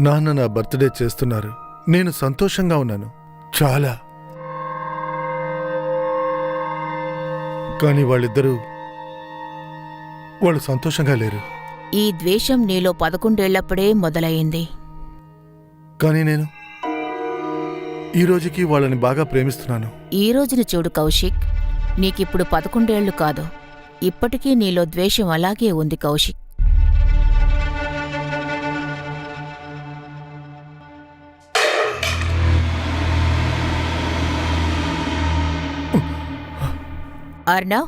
[SPEAKER 6] నాన్న నా బర్త్డే చేస్తున్నారు. నేను సంతోషంగా ఉన్నాను, చాలా. కానీ వాళ్ళు సంతోషంగా లేరు.
[SPEAKER 4] ఈ ద్వేషం నీలో 11 ఏళ్లప్పుడే మొదలయ్యింది.
[SPEAKER 6] కానీ నేను ఈ రోజుకి వాళ్ళని బాగా ప్రేమిస్తున్నాను.
[SPEAKER 4] ఈ రోజును చూడు కౌశిక్, నీకిప్పుడు 11 ఏళ్లు కాదు, ఇప్పటికీ నీలో ద్వేషం అలాగే ఉంది కౌశిక్. అర్ణవ్,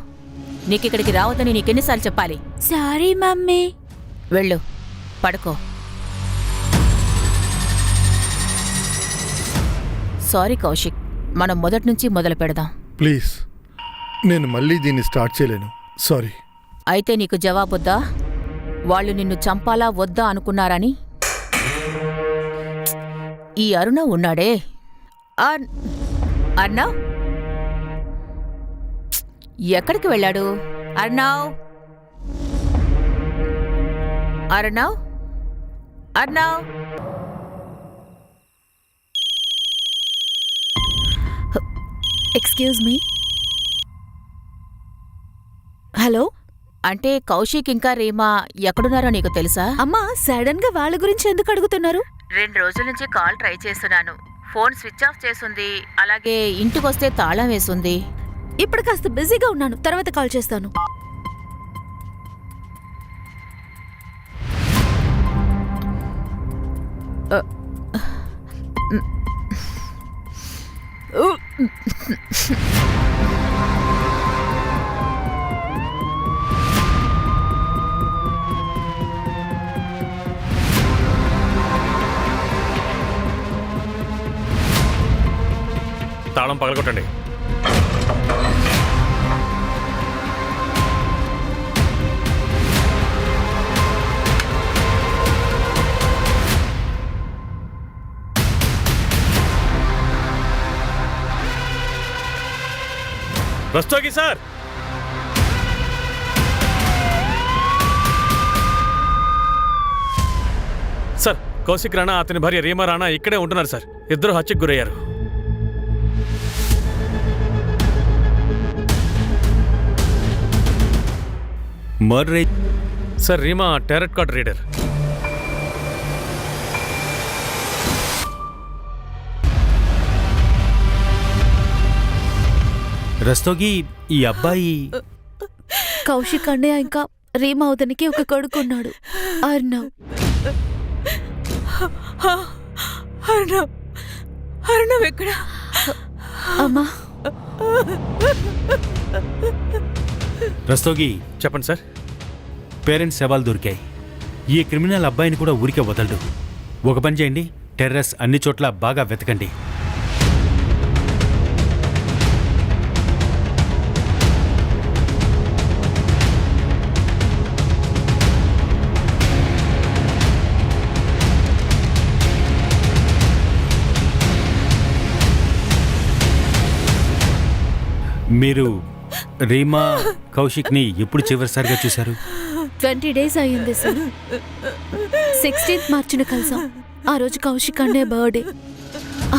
[SPEAKER 4] నీకిక్కడికి రావద్దని నీకెన్నిసార్లు చెప్పాలి?
[SPEAKER 7] Sorry mummy.
[SPEAKER 4] వెళ్ళు, పడుకో. సారీ కౌశిక్, మనం మొదటి మొదలు పెడదాం.
[SPEAKER 6] ప్లీజ్, నేను మళ్ళీ దీన్ని స్టార్ట్ చేయలేను. సారీ.
[SPEAKER 4] అయితే నీకు జవాబొద్దా? వాళ్ళు నిన్ను చంపాలా వద్దా అనుకున్నారని? ఈ అరుణవ్ ఉన్నాడే, అర్ణవ్ ఎక్కడికి వెళ్ళాడు? Arnav, Arnav, Arnav.
[SPEAKER 7] Excuse me. Hello.
[SPEAKER 4] అంటే కౌశిక్ ఇంకా రీమా ఎక్కడున్నారో నీకు తెలుసా?
[SPEAKER 7] అమ్మా, సడన్ గా వాళ్ళ గురించి ఎందుకు అడుగుతున్నారు?
[SPEAKER 4] 2 రోజుల నుంచి కాల్ ట్రై చేస్తున్నాను, ఫోన్ స్విచ్ ఆఫ్ చేసింది. అలాగే ఇంటికొస్తే తాళం వేసింది.
[SPEAKER 7] ఇప్పుడు కాస్త బిజీగా ఉన్నాను, తర్వాత కాల్ చేస్తాను.
[SPEAKER 10] తాళం పగలగొట్టండి. రస్తోగి సార్! సార్, కౌశిక్ రాణా అతని భార్య రీమా రాణా ఇక్కడే ఉంటున్నారు సార్. ఇద్దరు హత్యకు గురయ్యారు.
[SPEAKER 1] Murder
[SPEAKER 10] sir, Reema tarot card reader.
[SPEAKER 1] Rastogi, ఈ అబ్బాయి
[SPEAKER 7] కౌశిక్ అన్నయ్య ఇంకా రీమావతనికి ఒక కొడుకున్నాడు, అర్ణవ్.
[SPEAKER 4] అర్ణవ్ ఎక్కడ?
[SPEAKER 7] అమ్మా,
[SPEAKER 1] రస్తోగి,
[SPEAKER 10] చెప్పండి సార్.
[SPEAKER 1] పేరెంట్స్ శవాలు దొరికాయి. ఈ క్రిమినల్ అబ్బాయిని కూడా ఊరికే వదలడు. ఒక పని చేయండి, టెర్రస్ అన్ని చోట్ల బాగా వెతకండి. మీరు రీమా, కౌశిక్ని ఎప్పుడు చివరిసారిగా చూశారు?
[SPEAKER 7] 20 days అయ్యింది సార్. 16th మార్చిన కలిసాం. ఆ రోజు కౌశిక్ అన్నయ్య బర్త్డే.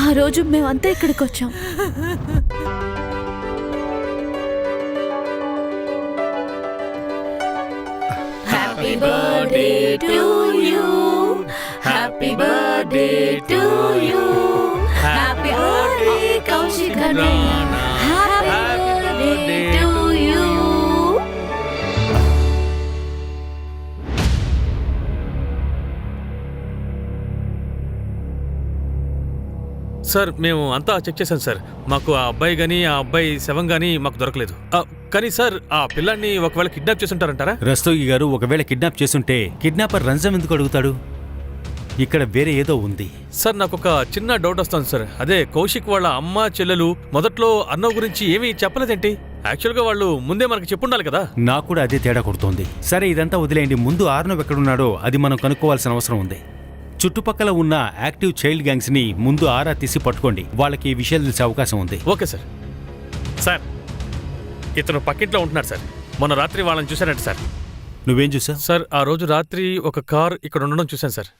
[SPEAKER 7] ఆ రోజు మేమంతా ఇక్కడికి వచ్చాం. Happy birthday to you, happy birthday to you, happy birthday Kaushik అన్నయ్య, happy birthday to you.
[SPEAKER 10] Sir, మేము అంతా చెక్ చేశాం సార్. మాకు ఆ అబ్బాయి కానీ ఆ అబ్బాయి శవం కానీ మాకు దొరకలేదు. కానీ సార్, ఆ పిల్లాన్ని ఒకవేళ కిడ్నాప్ చేసి ఉంటారంటారా?
[SPEAKER 1] రస్తోగి గారు, ఒకవేళ కిడ్నాప్ చేస్తుంటే కిడ్నాపర్ రంజం ఎందుకు అడుగుతాడు? ఇక్కడ వేరే ఏదో ఉంది.
[SPEAKER 10] సార్, నాకు ఒక చిన్న డౌట్ వస్తుంది సార్. అదే కౌశిక్ వాళ్ళ అమ్మ చెల్లెలు మొదట్లో అన్నవ్ గురించి ఏమీ చెప్పలేదేంటి? యాక్చువల్గా వాళ్ళు ముందే మనకు చెప్పుండాలి కదా.
[SPEAKER 1] నాకు కూడా అదే తేడా కొడుతోంది. సరే, ఇదంతా వదిలేయండి. ముందు ఆర్నవ్ ఎక్కడున్నాడో అది మనం కనుక్కోవాల్సిన అవసరం ఉంది. చుట్టుపక్కల ఉన్న యాక్టివ్ చైల్డ్ గ్యాంగ్స్ ని ముందు ఆరా తీసి పట్టుకోండి. వాళ్ళకి ఈ విషయాలు తెలిసే అవకాశం ఉంది.
[SPEAKER 10] Okay sir. సార్, ఇతను పక్కింట్లో ఉంటున్నాడు సార్. మొన్న రాత్రి వాళ్ళని చూశానంట సార్.
[SPEAKER 1] నువ్వేం చూసావు?
[SPEAKER 10] సార్, ఆ రోజు రాత్రి ఒక కార్ ఇక్కడ ఉండడం చూశాను సార్.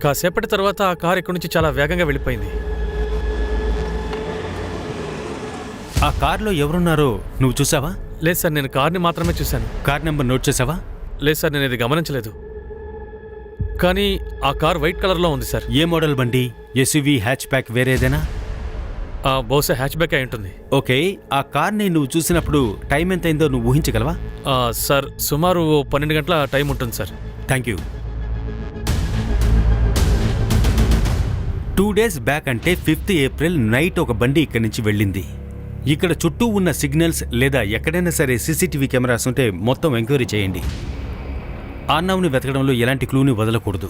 [SPEAKER 10] కాసేపటి తర్వాత ఆ కార్ ఇక్కడి నుంచి చాలా వేగంగా వెళ్ళిపోయింది.
[SPEAKER 1] ఆ కార్లో ఎవరున్నారో నువ్వు చూసావా?
[SPEAKER 10] లేదు సార్, నేను కార్ని మాత్రమే చూశాను.
[SPEAKER 1] కార్ నెంబర్ నోట్ చేసావా?
[SPEAKER 10] లేదు సార్, నేను ఇది గమనించలేదు. కానీ ఆ కార్ వైట్ కలర్లో ఉంది సార్.
[SPEAKER 1] ఏ మోడల్ బండి? ఎస్యూవీ, హ్యాచ్ బ్యాక్, వేరేదేనా?
[SPEAKER 10] బహుశా హ్యాచ్ బ్యాక్ అయి ఉంటుంది.
[SPEAKER 1] ఓకే, ఆ కార్ని నువ్వు చూసినప్పుడు టైం ఎంత అయిందో నువ్వు ఊహించగలవా?
[SPEAKER 10] సార్, సుమారు 12 గంటల టైం ఉంటుంది sir.
[SPEAKER 1] Thank you. 2 days back అంటే 5th April నైట్ ఒక బండి ఇక్కడి నుంచి వెళ్ళింది. ఇక్కడ చుట్టూ ఉన్న సిగ్నల్స్ లేదా ఎక్కడైనా సరే సీసీటీవీ కెమెరాస్ ఉంటే మొత్తం ఎంక్వైరీ చేయండి. ఆర్నవ్ని వెతకడంలో ఎలాంటి క్లూని వదలకూడదు.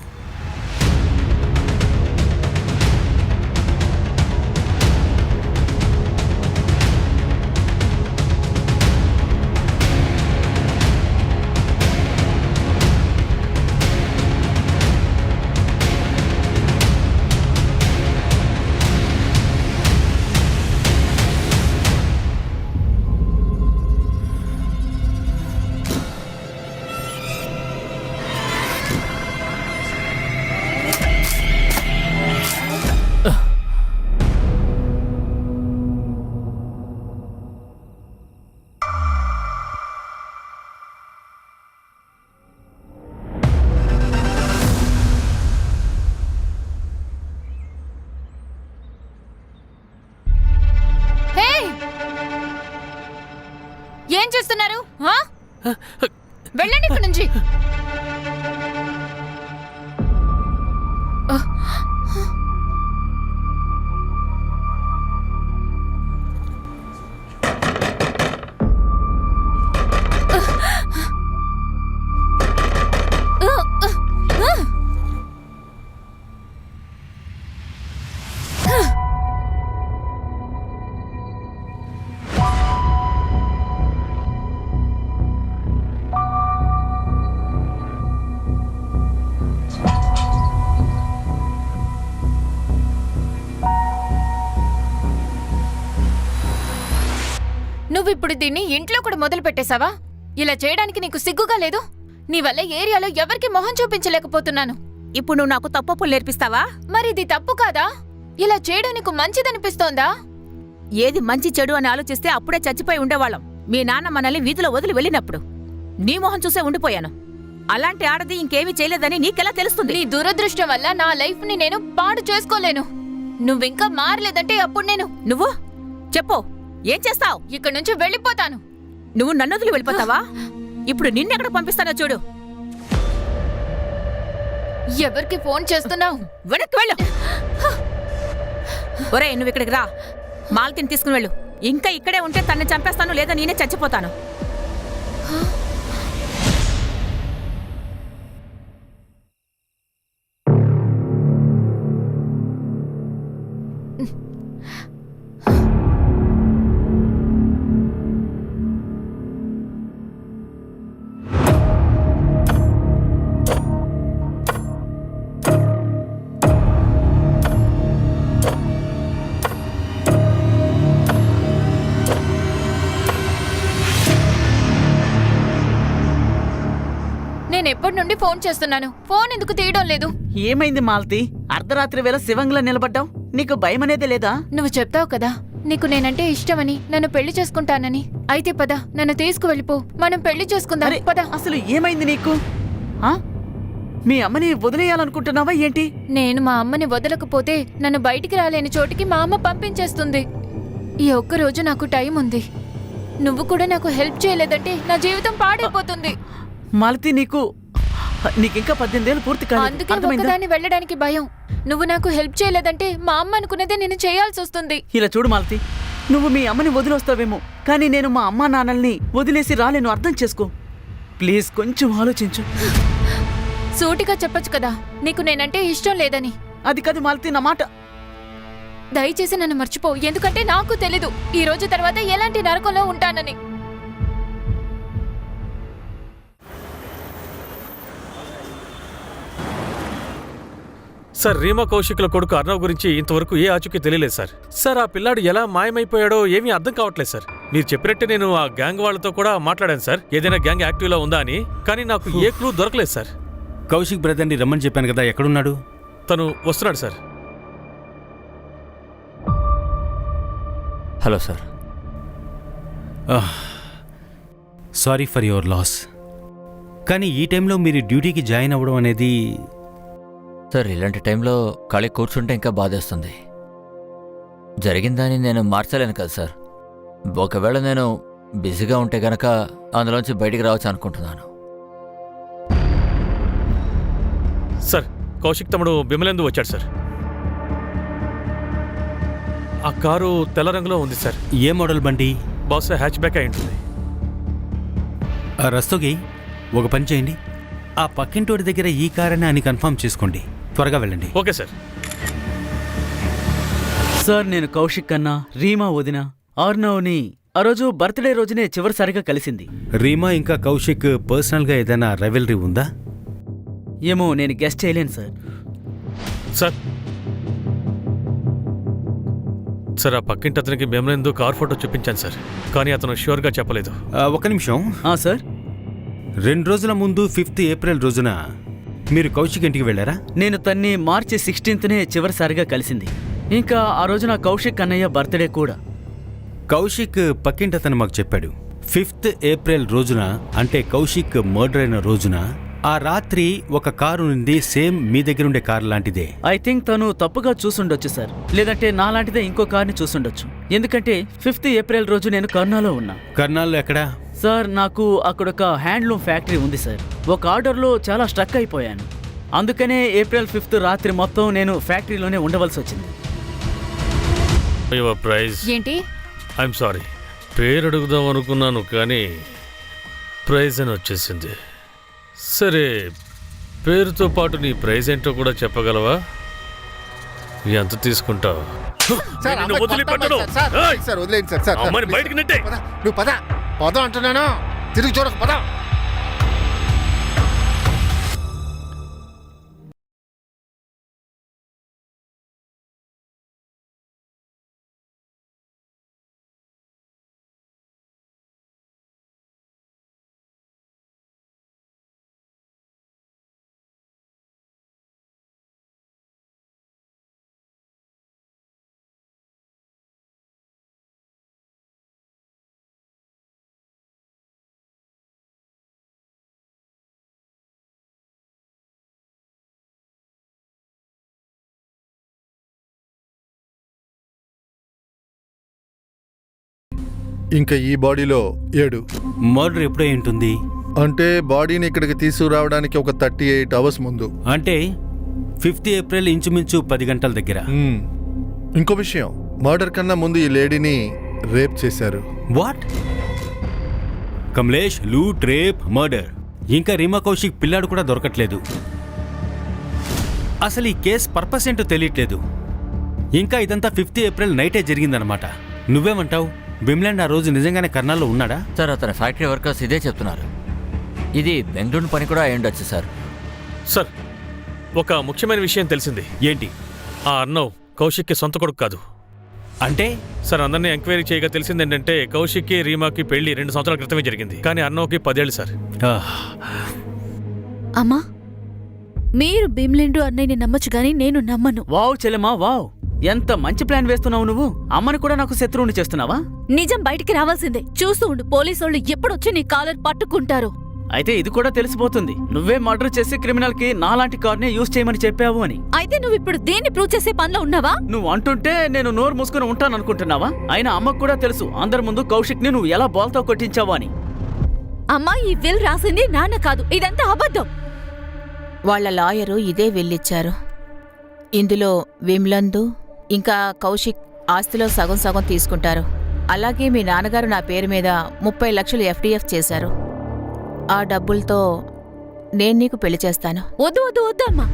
[SPEAKER 8] ఏం చేస్తున్నారు? వెళ్ళండి ఇక్కడి నుంచి. నువ్విప్పుడు దీన్ని ఇంట్లో కూడా మొదలు పెట్టేశావా? ఇలా చేయడానికి నీకు సిగ్గుగా లేదు? నీ వల్ల ఏరియాలో ఎవరికి మొహం చూపించలేకపోతున్నాను.
[SPEAKER 4] ఇప్పుడు నువ్వు నాకు తప్పప్పులు నేర్పిస్తావా?
[SPEAKER 8] మరి ఇది తప్పు కాదా? ఇలా చేయడం నీకు మంచిదనిపిస్తోందా?
[SPEAKER 4] ఏది మంచి చెడు అని ఆలోచిస్తే అప్పుడే చచ్చిపోయి ఉండేవాళ్ళం. మీ నాన్న మనల్ని వీధిలో వదిలి వెళ్ళినప్పుడు నీ మొహం చూసే ఉండిపోయాను. అలాంటి ఆడది ఇంకేమీ చేయలేదని నీకెలా తెలుస్తుంది?
[SPEAKER 8] నీ దురదృష్టం వల్ల నా లైఫ్ ని నేను పాడు చేసుకోలేను. నువ్వింకా మారలేదంటే అప్పుడు నేను
[SPEAKER 4] నువ్వు చెప్పు, ఏం చేస్తావు?
[SPEAKER 8] ఇక్కడి నుంచి వెళ్ళిపోతాను.
[SPEAKER 4] నువ్వు నన్ను వదిలి వెళ్ళిపోతావా? ఇప్పుడు నిన్నెక్కడ పంపిస్తానో చూడు.
[SPEAKER 8] ఎవరికి ఫోన్ చేస్తున్నావు?
[SPEAKER 4] వెనక్కి వెళ్ళు. ఒరే, నువ్వు ఇక్కడికి రా. మాలతిని తీసుకుని వెళ్ళు. ఇంకా ఇక్కడే ఉంటే తన్ని చంపేస్తాను, లేదా నేనే చచ్చిపోతాను.
[SPEAKER 8] నేను ఎప్పటి నుండి ఫోన్ చేస్తున్నాను, ఫోన్ ఎందుకు తీయడం లేదు?
[SPEAKER 5] ఏమైంది మాలతి? అర్ధరాత్రి వేళ శివంగిలా నిలబడ్డావు. నీకు భయం అనేది లేదా?
[SPEAKER 8] నువ్వు చెప్తావు కదా నీకు నేనంటే ఇష్టమని, నన్ను పెళ్లి చేసుకుంటానని. అయితే పద, నన్ను తీసుకువెళ్ళిపో, మనం పెళ్లి చేసుకుందాం.
[SPEAKER 5] అరే,
[SPEAKER 8] పద.
[SPEAKER 5] అసలు ఏమైంది నీకు? ఆ? మీ అమ్మని వదిలేయాలనుకుంటున్నావా ఏంటి?
[SPEAKER 8] నేను మా అమ్మని వదలకపోతే నన్ను బయటికి రాలేని చోటికి మా అమ్మ పంపించేస్తుంది. ఈ ఒక్క రోజు నాకు టైం ఉంది. నువ్వు కూడా నాకు హెల్ప్ చేయలేదంటే నా జీవితం పాడైపోతుంది.
[SPEAKER 5] మాలతి, నీకింకా 18 ఏళ్ళు పూర్తి కాలేదు.
[SPEAKER 8] అందుకే
[SPEAKER 5] అర్థమైందా?
[SPEAKER 8] ఒకదాన్ని వెళ్ళడానికి భయం. నువ్వు నాకు హెల్ప్ చేయలేదంటే మా అమ్మ అనుకునేదే నేను చేయాల్సి వస్తుంది.
[SPEAKER 5] ఇలా చూడు మాలతి, నువ్వు మీ అమ్మని వదిలేస్తావేమో, కానీ నేను మా అమ్మా నాన్నల్ని వదిలేసి రాలేను. అర్థం చేసుకో ప్లీజ్, కొంచెం ఆలోచించు.
[SPEAKER 8] సూటిగా చెప్పొచ్చు కదా నీకు నేనంటే ఇష్టం లేదని.
[SPEAKER 5] అది కాదు మాలతి, నా మాట.
[SPEAKER 8] దయచేసి నన్ను మర్చిపో, ఎందుకంటే నాకు తెలీదు ఈ రోజు తర్వాత ఎలాంటి నరకంలో ఉంటానని.
[SPEAKER 10] సార్, రీమా కౌశిక్ల కొడుకు అర్ణవ్ గురించి ఇంతవరకు ఏ ఆచూకీ తెలియలేదు సార్. సార్, ఆ పిల్లాడు ఎలా మాయమైపోయాడో ఏమీ అర్థం కావట్లేదు సార్. మీరు చెప్పినట్టే నేను ఆ గ్యాంగ్ వాళ్ళతో కూడా మాట్లాడాను సార్, ఏదైనా గ్యాంగ్ యాక్టివ్లో ఉందా అని. కానీ నాకు ఏ క్లూ దొరకలేదు సార్.
[SPEAKER 1] కౌశిక్ బ్రదర్ని రమ్మని చెప్పాను కదా, ఎక్కడున్నాడు?
[SPEAKER 10] తను వస్తున్నాడు sir.
[SPEAKER 9] Hello sir.
[SPEAKER 1] Sorry for your loss. కానీ ఈ టైంలో మీరు డ్యూటీకి జాయిన్ అవ్వడం అనేది...
[SPEAKER 9] సార్, ఇలాంటి టైంలో ఖాళీ కూర్చుంటే ఇంకా బాధేస్తుంది. జరిగిందని నేను మార్చలేను కదా సార్. ఒకవేళ నేను బిజీగా ఉంటే గనక అందులోంచి బయటికి రావచ్చు అనుకుంటున్నాను.
[SPEAKER 10] సార్, కౌశిక్ తమ్ముడు బిమలేందు వచ్చాడు సార్. ఆ కారు తెల్ల రంగులో ఉంది సార్.
[SPEAKER 1] ఏ మోడల్ బండి?
[SPEAKER 10] బహుశా హ్యాచ్ బ్యాక్ అయి ఉంటుంది.
[SPEAKER 1] రస్తోగి, ఒక పని చేయండి, ఆ పక్కింటోడి దగ్గర ఈ కారని అని కన్ఫర్మ్ చేసుకోండి. త్వరగా వెళ్ళండి.
[SPEAKER 10] Okay sir.
[SPEAKER 5] సార్, నేను కౌశిక్ అన్నా, రీమా వదిన, ఆర్నవ్ని ఆ రోజు బర్త్డే రోజునే చివరిసారిగా కలిసింది.
[SPEAKER 1] రీమా ఇంకా కౌశిక్ పర్సనల్గా ఏదైనా రైవల్రీ ఉందా?
[SPEAKER 5] ఏమో, నేను గెస్ట్ చేయలేను సార్.
[SPEAKER 10] సార్ సార్, ఆ పక్కింటి అతనికి బిమలేందు కార్ ఫోటో చూపించాను సార్, కానీ అతను ష్యూర్గా చెప్పలేదు.
[SPEAKER 1] ఒక నిమిషం.
[SPEAKER 5] సార్,
[SPEAKER 1] 2 రోజుల ముందు 5th ఏప్రిల్ రోజున మీరు కౌశిక్ ఇంటికి వెళ్ళారా?
[SPEAKER 5] నేను తన్ని మార్చి 16థ్నే చివరిసారిగా కలిసింది. ఇంకా ఆ రోజున కౌశిక్ అన్నయ్య బర్త్డే కూడా.
[SPEAKER 1] కౌశిక్ పక్కింటి అతను మాకు చెప్పాడు, 5th ఏప్రిల్ రోజున, అంటే కౌశిక్ మర్డర్ అయిన రోజున ఆ రాత్రి ఒక కారు ఉంది, సేమ్ మీ దగ్గర ఉండే కారు లాంటిదే.
[SPEAKER 5] ఐ థింక్ తను తప్పుగా చూసుండొచ్చు సార్, లేదంటే నా లాంటిదే ఇంకో కార్ని చూసుండొచ్చు. ఎందుకంటే 5th ఏప్రిల్ రోజు నేను కర్నాలో ఉన్నా.
[SPEAKER 1] కర్నాల్లో ఎక్కడా?
[SPEAKER 5] సార్, నాకు అక్కడొక హ్యాండ్లూమ్ ఫ్యాక్టరీ ఉంది సార్. ఒక ఆర్డర్లో చాలా స్ట్రక్ అయిపోయాను. అందుకనే ఏప్రిల్ 5th రాత్రి మొత్తం నేను ఫ్యాక్టరీలోనే ఉండవలసి వచ్చింది.
[SPEAKER 10] యువర్ ప్రైజ్
[SPEAKER 8] ఏంటి?
[SPEAKER 10] ఐఎమ్ సారీ, పేరు అడుగుదాం అనుకున్నాను కానీ ప్రైజ్ అని వచ్చేసింది. సరే, పేరుతో పాటు నీ ప్రైజ్ ఏంటో కూడా చెప్పగలవా? ఎంత తీసుకుంటావు?
[SPEAKER 6] వదిలేండి సార్.
[SPEAKER 10] బయటికి నెట్టే.
[SPEAKER 6] నువ్వు పద అంటున్నాను, తిరిగి చూడక పద. ఇంకా ఈ బాడీలో 7.
[SPEAKER 5] మర్డర్ ఎప్పుడై ఉంటుంది?
[SPEAKER 6] అంటే బాడీని ఇక్కడికి తీసుకురావడానికి ఒక 38 అవర్స్ ముందు.
[SPEAKER 5] అంటే 5th ఏప్రిల్ ఇంచుమించు 10 గంటల దగ్గర.
[SPEAKER 6] ఇంకో విషయం, మర్డర్ కన్నా ముందు ఈ లేడీని రేప్ చేశారు.
[SPEAKER 5] What? Kamlesh, loot, rape, murder. ఇంకా రీమా కౌశిక్ పిల్లాడు కూడా దొరకట్లేదు. అసలు ఈ కేస్ పర్పస్ ఏంటో తెలియట్లేదు. ఇంకా ఇదంతా 5th ఏప్రిల్ నైటే జరిగిందనమాట. నువ్వేమంటావు? విమ్లాండ్ ఆ రోజు నిజంగానే కర్నాల్లో ఉన్నాడా?
[SPEAKER 9] సార్, అతని ఫ్యాక్టరీ వర్కర్స్ ఇదే చెప్తున్నారు. ఇది బెంగళూరు పని కూడా అయి ఉండొచ్చు సార్.
[SPEAKER 10] సార్, ఒక ముఖ్యమైన విషయం తెలిసింది.
[SPEAKER 5] ఏంటి?
[SPEAKER 10] ఆ అర్ణవ్ కౌశిక్కి సొంత కొడుకు కాదు.
[SPEAKER 5] అంటే?
[SPEAKER 10] సార్, అందరినీ ఎంక్వైరీ చేయగా తెలిసింది ఏంటంటే కౌశిక్కి రీమాకి పెళ్లి 2 సంవత్సరాల క్రితమే జరిగింది. కానీ అర్ణవ్కి 10 ఏళ్ళు సార్.
[SPEAKER 7] అమ్మా, మీరు భీమ్లేండు అన్నయ్యని నమ్మచ్చు గాని నేను నమ్మను.
[SPEAKER 5] వావ్ చెల్లెమా, వావ్! ఎంత మంచి ప్లాన్ వేస్తున్నావు నువ్వు. అమ్మని కూడా నాకు శత్రువుని చేస్తున్నావా?
[SPEAKER 7] నిజం బయటికి రావాల్సిందే. చూస్తూ ఉండు, పోలీసోళ్ళు ఎప్పుడొచ్చి నీ కాలర్ పట్టుకుంటారు.
[SPEAKER 5] అయితే ఇది కూడా తెలిసిపోతుంది. నువ్వే మర్డర్ చేసి క్రిమినల్ కి నాలాంటి కార్నే యూజ్ చేయమని చెప్పావు అని.
[SPEAKER 7] అయితే నువ్వు ఇప్పుడు దేన్ని ప్రూవ్ చేసే పనిలో ఉన్నావా?
[SPEAKER 5] నువ్వు అంటుంటే నేను నోరు మూసుకుని ఉంటాను అనుకుంటున్నావా? అయినా అమ్మకు కూడా తెలుసు అందరి ముందు కౌశిక్ ని నువ్వు ఎలా బాల్తో కొట్టించావు అని.
[SPEAKER 7] అమ్మా, ఈ విల్ రాసింది నాన్న కాదు, ఇదంతా అబద్ధం.
[SPEAKER 4] వాళ్ళ లాయరు ఇదే వెళ్ళిచ్చారు. ఇందులో విమ్లందు ఇంకా కౌశిక్ ఆస్తిలో సగం సగం తీసుకుంటారు. అలాగే మీ నాన్నగారు నా పేరు మీద 30 లక్షలు FDF చేశారు. ఆ డబ్బులతో నేను నీకు పెళ్లి చేస్తాను.
[SPEAKER 7] వద్దు వద్దు వద్దు అమ్మా,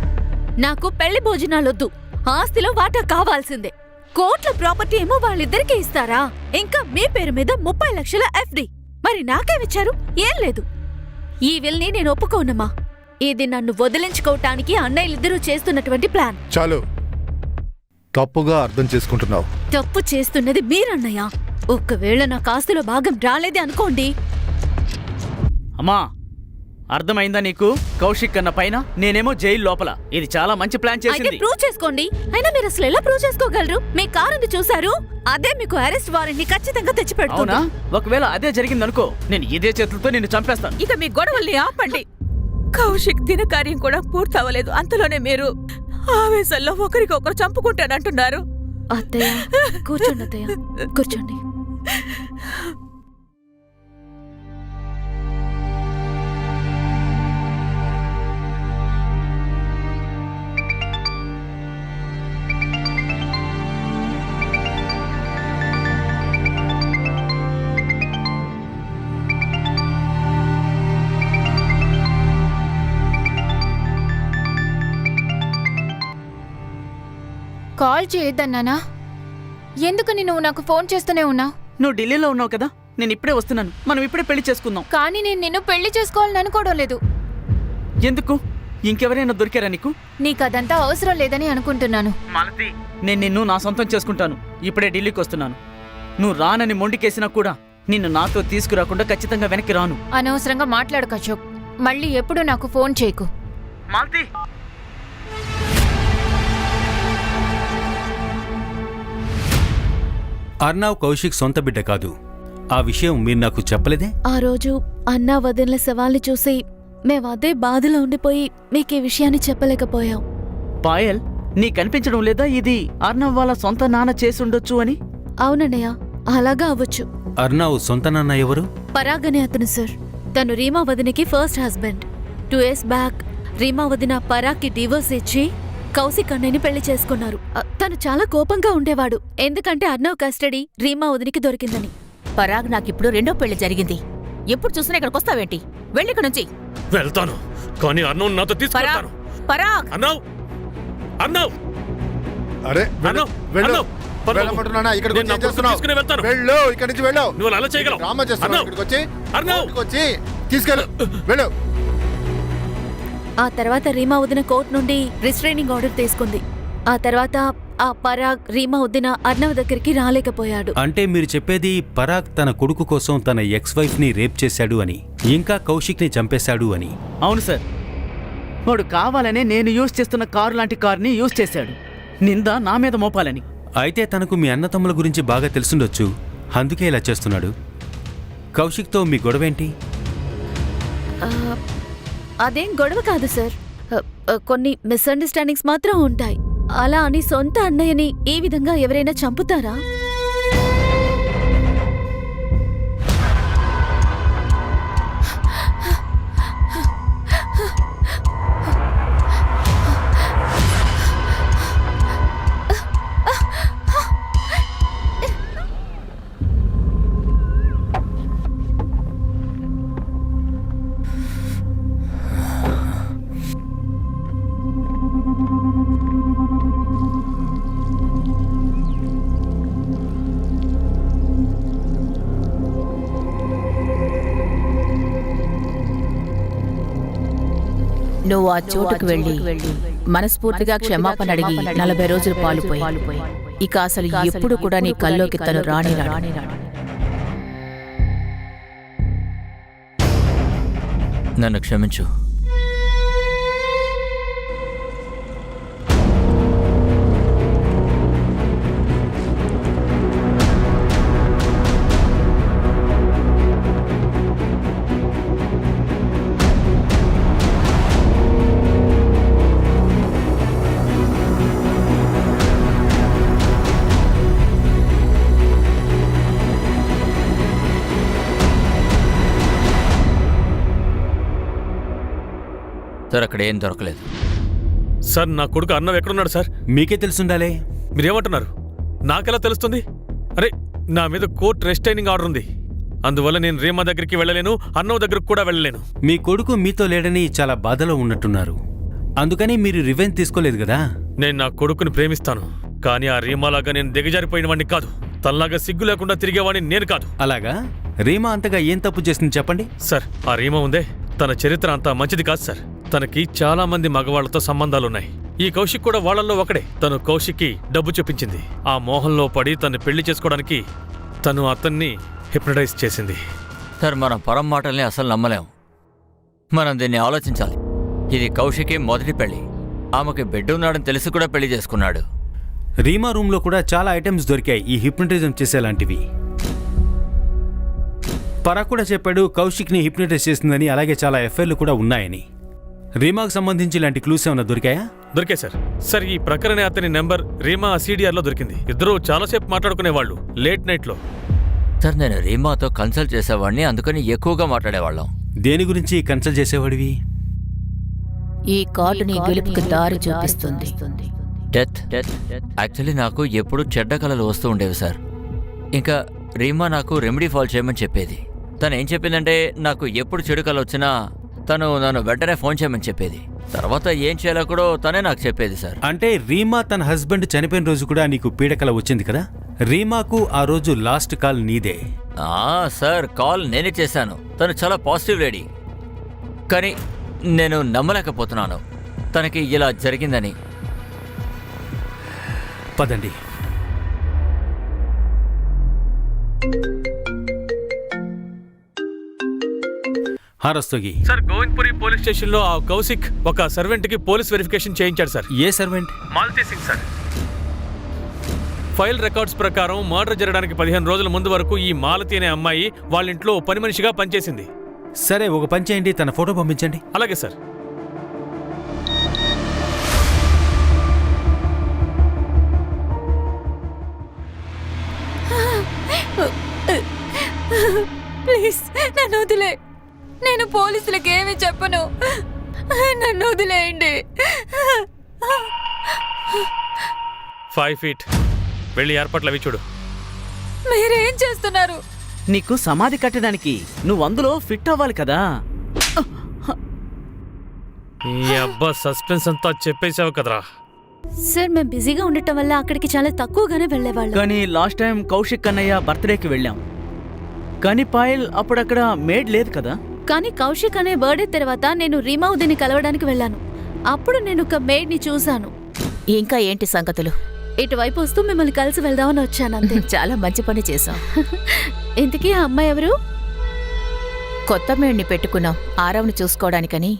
[SPEAKER 7] నాకు పెళ్లి భోజనాలొద్దు. ఆస్తిలో వాటా కావాల్సిందే. కోట్ల ప్రాపర్టీ ఏమో వాళ్ళిద్దరికీ ఇస్తారా? ఇంకా మీ పేరు మీద 30 లక్షల FD. మరి నాకేమిచ్చారు? ఏం లేదు. ఈ విల్ని నేను ఒప్పుకోనమ్మా. ఇది నన్ను వదిలించుకోవటానికి అన్నయ్యలిద్దరూ చేస్తున్నటువంటి ప్లాన్.
[SPEAKER 6] చాలు, తప్పుగా అర్థం చేసుకుంటున్నావు.
[SPEAKER 7] తప్పు చేస్తున్నది మీరన్నయ్య. ఒక్కవేళ నా ఆస్తిలో భాగం రాలేదే అనుకోండి.
[SPEAKER 5] అమ్మా, అర్థమైందా నీకు? కౌశిక్ కన్న పైన నేనేమో జైలు లోపల. ఇది చాలా మంచి ప్లాన్
[SPEAKER 7] అయితే
[SPEAKER 5] చేసింది.
[SPEAKER 7] ప్రూవ్ చేసుకోండి. అయినా మీరు అసలు ఎలా ప్రూవ్ చేసుకోగలరు? మీ కారుని చూశారు, అదే మీకు అరెస్ట్ వారెంట్ ని ఖచ్చితంగా తెచ్చి పెడుతుంది.
[SPEAKER 5] అవునా? ఒకవేళ అదే జరిగిందనుకో, నేను ఇదే చేతులతో నిన్ను చంపేస్తాను.
[SPEAKER 4] ఇక మీ గొడవల్ని ఆపండి. కౌశిక్ దినకార్యం కూడా పూర్తవలేదు. అంతలోనే మీరు ఆవేశంలో ఒకరికొకరు చంపుకుంటానంటున్నారు.
[SPEAKER 7] అత్తయ్య, కూర్చోండి అత్తయ్య, కూర్చోండి.
[SPEAKER 8] కాల్ చేయొద్దన్నానా? ఎందుకని నువ్వు నాకు ఫోన్ చేస్తూనే ఉన్నావు?
[SPEAKER 5] నువ్వు ఢిల్లీలో ఉన్నావు కదా, నేను ఇప్పుడే వస్తున్నాను. మనం ఇప్పుడే పెళ్లి చేసుకుందాం.
[SPEAKER 8] కానీ నేను నిన్ను పెళ్లి చేసుకోవాలని అనుకోవడం లేదు.
[SPEAKER 5] ఎందుకు? ఇంకెవరైనా దొరికారా నీకు?
[SPEAKER 8] నీకు అదంతా అవసరం లేదని అనుకుంటున్నాను.
[SPEAKER 5] నేను నిన్ను నా సొంతం చేసుకుంటాను. ఇప్పుడే ఢిల్లీకి వస్తున్నాను. నువ్వు రానని మొండికేసినా కూడా నిన్ను నాతో తీసుకురాకుండా ఖచ్చితంగా వెనక్కి రాను.
[SPEAKER 8] అనవసరంగా మాట్లాడకు అశోక్. మళ్ళీ ఎప్పుడు నాకు ఫోన్ చేయకు.
[SPEAKER 5] మాల్తి, అర్నావ్ కౌశిక్ సొంత బిడ్డ కాదు. ఆ విషయం మీరు నాకు చెప్పలేదే?
[SPEAKER 7] ఆ రోజు అన్నా వదిన శవాల్ని చూసి మేము అదే బాధలో ఉండిపోయి మీకు ఈ విషయాన్ని చెప్పలేకపోయాం.
[SPEAKER 5] పాయల్, నీకనిపించడం లేదా ఇది అర్నావ్ వాళ్ళ సొంత నాన్న చేసుండొచ్చు అని?
[SPEAKER 7] అవునన్నయ్య, అలాగా అవ్వచ్చు.
[SPEAKER 5] అర్నావ్ సొంత నాన్న ఎవరు?
[SPEAKER 7] పరాగ్ అనే అతను సార్. తను రీమా వదినకి first husband. 2 years back Reema వదిన పరాగ్కి డివోర్స్ ఇచ్చి కౌశిక్ అన్నయ్యని పెళ్లి చేసుకున్నారు. తను చాలా కోపంగా ఉండేవాడు, ఎందుకంటే అర్నవ్ కస్టడీ రీమా వదినికి దొరికిందని.
[SPEAKER 4] పరాగ్ నాకిప్పుడు 2వ పెళ్లి జరిగింది. ఎప్పుడు చూసినా ఇక్కడికి వస్తావేంటి? వెళ్ళి ఇక్కడ నుంచి.
[SPEAKER 10] వెళ్తాను, కానీ అర్ణవ్ నాతో తీసుకెళ్తాను.
[SPEAKER 4] పరాగ్,
[SPEAKER 10] అర్ణవ్, అర్ణవ్,
[SPEAKER 6] అరే
[SPEAKER 10] అర్ణవ్,
[SPEAKER 6] వెళ్ళు.
[SPEAKER 10] అర్ణవ్, పర్లేదు.
[SPEAKER 6] వెళ్ళమంటున్నానా? ఇక్కడికి
[SPEAKER 10] నేను నా
[SPEAKER 6] వచ్చి ఏం
[SPEAKER 10] కొడుకుని
[SPEAKER 6] చేస్తున్నావు?
[SPEAKER 10] తీసుకుని వెళ్తాను.
[SPEAKER 6] వెళ్ళు, ఇక్కడి నుంచి వెళ్ళు.
[SPEAKER 10] నువ్వు అలా చేయగలవు.
[SPEAKER 6] డ్రామా చేస్తున్నావు.
[SPEAKER 10] అర్ణవ్,
[SPEAKER 6] ఇక్కడికి వచ్చి
[SPEAKER 10] అర్ణవ్.
[SPEAKER 6] ఇక్కడికి వచ్చి తీసుకెళ్ళు. వెళ్ళు.
[SPEAKER 7] ఆ తర్వాత రీమా వదిన కోర్టు నుండి రిస్ట్రైనింగ్ ఆర్డర్ తీసుకుంది. ఆ తర్వాత ఆ పరాగ్ రీమా వదిన అర్నవ్ దగ్గరికి రాలేకపోయాడు.
[SPEAKER 5] అంటే మీరు చెప్పేది పరాగ్ తన కొడుకు కోసం తన ఎక్స్ వైఫ్ ని రేప్ చేశాడు అని, ఇంకా కౌశిక్ ని చంపేశాడు అని? అవును సార్. వాడు కావాలనే నేను యూజ్ చేస్తున్న కారు లాంటి కార్ని యూజ్ చేశాడు, నింద నా మీద మోపాలని. అయితే తనకు మీ అన్నతమ్ముల గురించి బాగా తెలుసుండొచ్చు, అందుకే ఇలా చేస్తున్నాడు. కౌశిక్తో మీ గొడవేంటి?
[SPEAKER 7] అదేం గొడవ కాదు సార్. కొన్ని మిస్అండర్స్టాండింగ్స్ మాత్రం ఉంటాయి. అలా అని సొంత అన్నయ్యని ఈ విధంగా ఎవరైనా చంపుతారా?
[SPEAKER 4] నువ్వు ఆ చోటుకు వెళ్ళి మనస్ఫూర్తిగా క్షమాపణ అడిగి 40 రోజులు పాలుపోయి ఇక అసలు ఎప్పుడు కూడా నీ కల్లోకి తను రాని.
[SPEAKER 9] నన్ను క్షమించు. సార్ అక్కడ ఏం దొరకలేదు.
[SPEAKER 10] సార్ నా కొడుకు అర్ణవ్ ఎక్కడున్నాడు సార్?
[SPEAKER 1] మీకే తెలుసుండాలే.
[SPEAKER 10] మీరేమంటున్నారు? నాకెలా తెలుస్తుంది? అరే, నా మీద కోర్టు రెస్టైనింగ్ ఆర్డర్ ఉంది. అందువల్ల నేను రీమా దగ్గరికి వెళ్ళలేను, అర్ణవ్ దగ్గరకు కూడా వెళ్ళలేను.
[SPEAKER 1] మీ కొడుకు మీతో లేడని చాలా బాధలో ఉన్నట్టున్నారు. అందుకని మీరు రివెంజ్ తీసుకోలేదు కదా?
[SPEAKER 10] నేను నా కొడుకుని ప్రేమిస్తాను, కానీ ఆ రీమాలాగా నేను దిగజారిపోయిన వాడిని కాదు. తనలాగా సిగ్గు లేకుండా తిరిగేవాడిని నేను కాదు.
[SPEAKER 1] అలాగా? రీమా అంతగా ఏం తప్పు చేసింది చెప్పండి.
[SPEAKER 10] సార్, ఆ రీమా ఉందే, తన చరిత్ర అంత మంచిది కాదు సార్. తనకి చాలా మంది మగవాళ్లతో సంబంధాలున్నాయి. ఈ కౌశిక్ కూడా వాళ్ళల్లో ఒకడే. తను కౌశిక్కి డబ్బు చూపించింది. ఆ మోహంలో పడి తను పెళ్లి చేసుకోవడానికి తను అతన్ని హిప్నటైజ్ చేసింది.
[SPEAKER 9] సార్, మన పరం మాటల్ని అసలు నమ్మలేం. మనం దీన్ని ఆలోచించాలి. ఇది కౌశికి మొదటి పెళ్లి. ఆమెకి బిడ్డ ఉన్నాడని తెలిసి కూడా పెళ్లి చేసుకున్నాడు.
[SPEAKER 1] రీమా రూమ్లో కూడా చాలా ఐటమ్స్ దొరికాయి ఈ హిప్నటిజం చేసేలాంటివి. పరాగ్ కూడా చెప్పాడు కౌశిక్ని హిప్నటైజ్ చేసిందని, అలాగే చాలా ఎఫ్ఐఆర్లు కూడా ఉన్నాయని. రీమాకు సంబంధించి ఇలాంటి క్లూస్ ఏమైనా దొరికాయా?
[SPEAKER 10] దొరికాయి సార్. సార్, ఈ ప్రకరణ అతని నెంబర్ రీమా CDRలో దొరికింది. ఇద్దరు చాలాసేపు మాట్లాడుకునేవాళ్ళు లేట్ నైట్లో.
[SPEAKER 9] సార్, నేను రీమాతో కన్సల్ట్ చేసేవాడిని, అందుకని ఎక్కువగా మాట్లాడేవాళ్ళం.
[SPEAKER 1] దేని గురించి కన్సల్ట్ చేసేవాడివి?
[SPEAKER 4] ఈ కార్డు నీ గెలుపుకి దారి చూపిస్తుంది.
[SPEAKER 9] డెత్. యాక్చువల్లీ నాకు ఎప్పుడు చెడ్డ కళలు వస్తూ ఉండేవి సార్. ఇంకా రీమా నాకు రెమెడీ ఫాల్ చేయమని చెప్పేది. తను ఏం చెప్పిందంటే, నాకు ఎప్పుడు చెడు కళ వచ్చినా తను నన్ను వెంటనే ఫోన్ చేయమని చెప్పేది. తర్వాత ఏం చేయాలో కూడా తనే నాకు చెప్పేది సార్.
[SPEAKER 1] అంటే రీమా తన హస్బెండ్ చనిపోయిన రోజు కూడా నీకు పీడకల వచ్చింది కదా? రీమాకు ఆ రోజు లాస్ట్ కాల్ నీదే.
[SPEAKER 9] సార్, కాల్ నేనే చేశాను. తను చాలా పాజిటివ్ లేడీ. కానీ నేను నమ్మలేకపోతున్నాను తనకి ఇలా జరిగిందని.
[SPEAKER 1] పదండి. హారస్తోగి.
[SPEAKER 10] సార్, గోవింద్పురి పోలీస్ స్టేషన్లో ఆ కౌశిక్ ఒక సర్వెంట్కి పోలీస్ వెరిఫికేషన్ చేయించాడు సార్.
[SPEAKER 1] ఏ servant?
[SPEAKER 10] Malti Singh sir. File records ప్రకారం మర్డర్ జరగడానికి 15 రోజుల ముందు వరకు ఈ మాలతి అనే అమ్మాయి వాళ్ళ ఇంట్లో పని మనిషిగా పనిచేసింది.
[SPEAKER 1] సరే, ఒక పని చేయండి, తన ఫోటో పంపించండి.
[SPEAKER 10] అలాగే సార్.
[SPEAKER 7] ప్లీజ్ నన్ను వదిలే. నేను పోలీసులకు ఏమి చెప్పను. నన్ను వదిలేయండి.
[SPEAKER 10] 5 feet వెళ్ళి ఏర్పాట్లు అవి చూడు.
[SPEAKER 7] మీరేం చేస్తున్నారు?
[SPEAKER 5] నీకు సమాధి కట్టడానికి నువ్వు అందులో ఫిట్ అవ్వాలి కదా.
[SPEAKER 10] ఈ అబ్బా సస్పెన్స్ అంతా చెప్పేశావు కదరా.
[SPEAKER 7] సార్, మేము బిజీగా ఉండటం వల్ల అక్కడికి చాలా తక్కువగానే వెళ్ళేవాళ్ళం.
[SPEAKER 5] కానీ లాస్ట్ టైం కౌశిక్ అన్నయ్య బర్త్డేకి వెళ్ళాం. కానీ పాయల్ అప్పుడక్కడ మేడ్ లేదు కదా.
[SPEAKER 7] కానీ కౌశిక్ అనే బర్త్డే తర్వాత నేను రీమా ఉదయని కలవడానికి వెళ్ళాను. అప్పుడు నేను ఒక మేడ్ ని చూశాను.
[SPEAKER 4] ఇంకా ఏంటి సంగతులు?
[SPEAKER 7] ఇటువైపు వస్తూ మిమ్మల్ని కలిసి వెళ్దామని వచ్చాను అంతే.
[SPEAKER 4] చాలా మంచి పని చేశాం.
[SPEAKER 7] ఇంతకీ ఆ అమ్మాయి ఎవరు?
[SPEAKER 4] కొత్త మేడ్ని పెట్టుకున్నాం ఆరవ్ని చూసుకోవడానికని.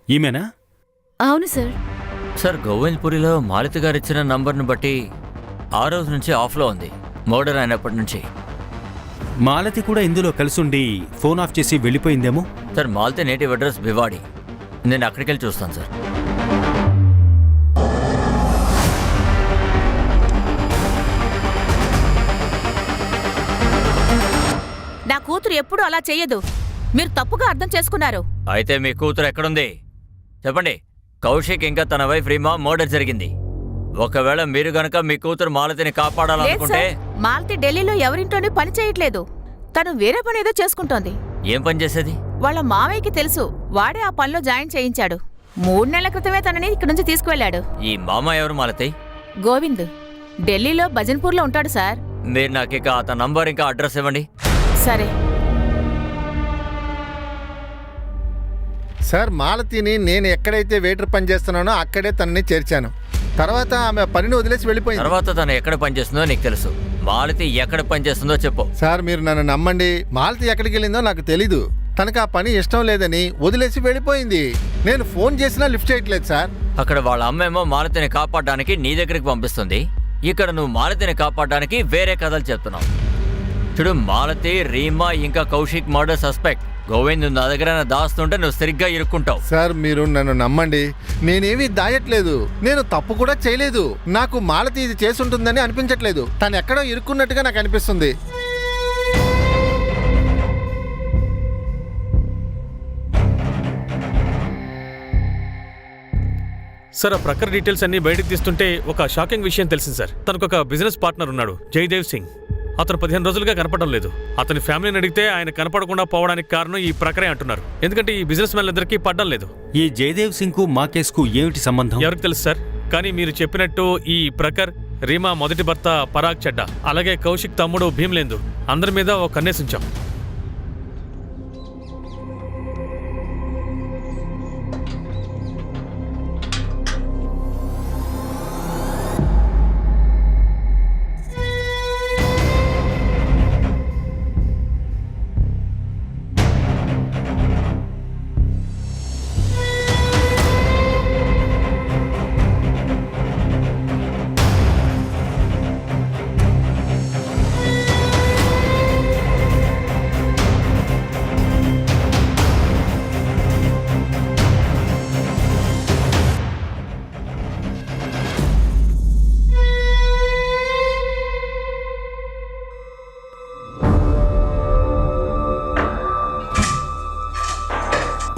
[SPEAKER 1] ఈమెనా?
[SPEAKER 7] అవును సార్.
[SPEAKER 9] సార్, గోవింద్పురిలో మాలతి గారు ఇచ్చిన నంబర్ను బట్టి ఆ రోజు నుంచి ఆఫ్లో ఉంది, మర్డర్ అయినప్పటి నుంచి.
[SPEAKER 1] మాలతి కూడా ఇందులో కలిసుండి ఫోన్ ఆఫ్ చేసి వెళ్ళిపోయిందేమో.
[SPEAKER 9] Sir, Malathi native address Bhiwadi. నేను అక్కడికి వెళ్ళి చూస్తాను సార్.
[SPEAKER 4] నా కూతురు ఎప్పుడు అలా చెయ్యదు. మీరు తప్పుగా అర్థం చేసుకున్నారు.
[SPEAKER 9] అయితే మీ కూతురు ఎక్కడుంది చెప్పండి. కౌశిక్ ఇంకా తన వైఫ్ రీమా మర్డర్ జరిగింది. ఒకవేళ మీరు గనక మీ కూతురు మాలతిని కాపాడాలనుకుంటే.
[SPEAKER 4] మాలతి ఢిల్లీలో ఎవరింట్లోనే పని చేయట్లేదు. తను వేరే పని ఏదో చేసుకుంటోంది.
[SPEAKER 9] ఏం పని చేసేది?
[SPEAKER 4] వాళ్ళ మావయ్యకి తెలుసు. వాడే ఆ పనిలో జాయిన్ చేయించాడు. 3 నెలల క్రితమే తనని ఇక్కడి నుంచి తీసుకువెళ్ళాడు.
[SPEAKER 9] ఈ మామ ఎవరు మాలతి?
[SPEAKER 4] గోవింద్. ఢిల్లీలో భజన్పూర్లో ఉంటాడు సార్.
[SPEAKER 9] మీరు నాకు ఇక అతని నంబర్ ఇంకా అడ్రస్ ఇవ్వండి.
[SPEAKER 4] సరే
[SPEAKER 6] సార్ మాలతిని నేను ఎక్కడైతే వెయిటర్ పని చేస్తున్నానో అక్కడే తనని చేర్చాను. తర్వాత ఆమె పనిని వదిలేసి వెళ్ళిపోయింది.
[SPEAKER 9] తర్వాత తను ఎక్కడ పనిచేస్తుందో నీకు తెలుసు. మాలతి ఎక్కడ పనిచేస్తుందో చెప్పు.
[SPEAKER 6] సార్ మీరు నన్ను నమ్మండి, మాలతి ఎక్కడికి వెళ్ళిందో నాకు తెలీదు. తనకు ఆ పని ఇష్టం లేదని వదిలేసి వెళ్ళిపోయింది. నేను ఫోన్ చేసినా లిఫ్ట్ చేయట్లేదు సార్.
[SPEAKER 9] అక్కడ వాళ్ళ అమ్మేమో మాలతిని కాపాడడానికి నీ దగ్గరికి పంపిస్తుంది. ఇక్కడ నువ్వు మాలతిని కాపాడడానికి వేరే కథలు చెప్తున్నావు. చూడు, మాలతి, రీమా ఇంకా కౌశిక్ మర్డర్ సస్పెక్ట్. గోవింద్ నా దగ్గర దాస్తుంటే నువ్వు సరిగ్గా ఇరుక్కుంటావు.
[SPEAKER 6] సార్ మీరు నన్ను నమ్మండి, నేనేమీ దాయట్లేదు. నేను తప్పు కూడా చేయలేదు. నాకు మాలతి ఇది చేసుంటుందని అనిపించట్లేదు. తను ఎక్కడో ఇరుక్కున్నట్టుగా నాకు అనిపిస్తుంది.
[SPEAKER 10] సార్, ఆ ప్రక్కర్ డీటెయిల్స్ అన్ని బయటకు తీస్తుంటే ఒక షాకింగ్ విషయం తెలిసింది సార్. తనకు ఒక బిజినెస్ పార్ట్నర్ ఉన్నాడు, జయదేవ్ సింగ్. అతను 15 రోజులుగా కనపడడం లేదు. అతని ఫ్యామిలీని అడిగితే ఆయన కనపడకుండా పోవడానికి కారణం ఈ ప్రకరే అంటున్నారు. ఎందుకంటే ఈ బిజినెస్ మ్యాన్లందరికీ పడ్డం లేదు.
[SPEAKER 1] ఈ జయదేవ్ సింగ్ కు మా కేసుకు ఏమిటి సంబంధం?
[SPEAKER 10] ఎవరికి తెలుసు సార్. కానీ మీరు చెప్పినట్టు ఈ ప్రకర్, రీమా మొదటి భర్త పరాగ్ చెడ్డా, అలాగే కౌశిక్ తమ్ముడు భీమ్లేందు అందరి మీద ఒక కన్నేసించాం.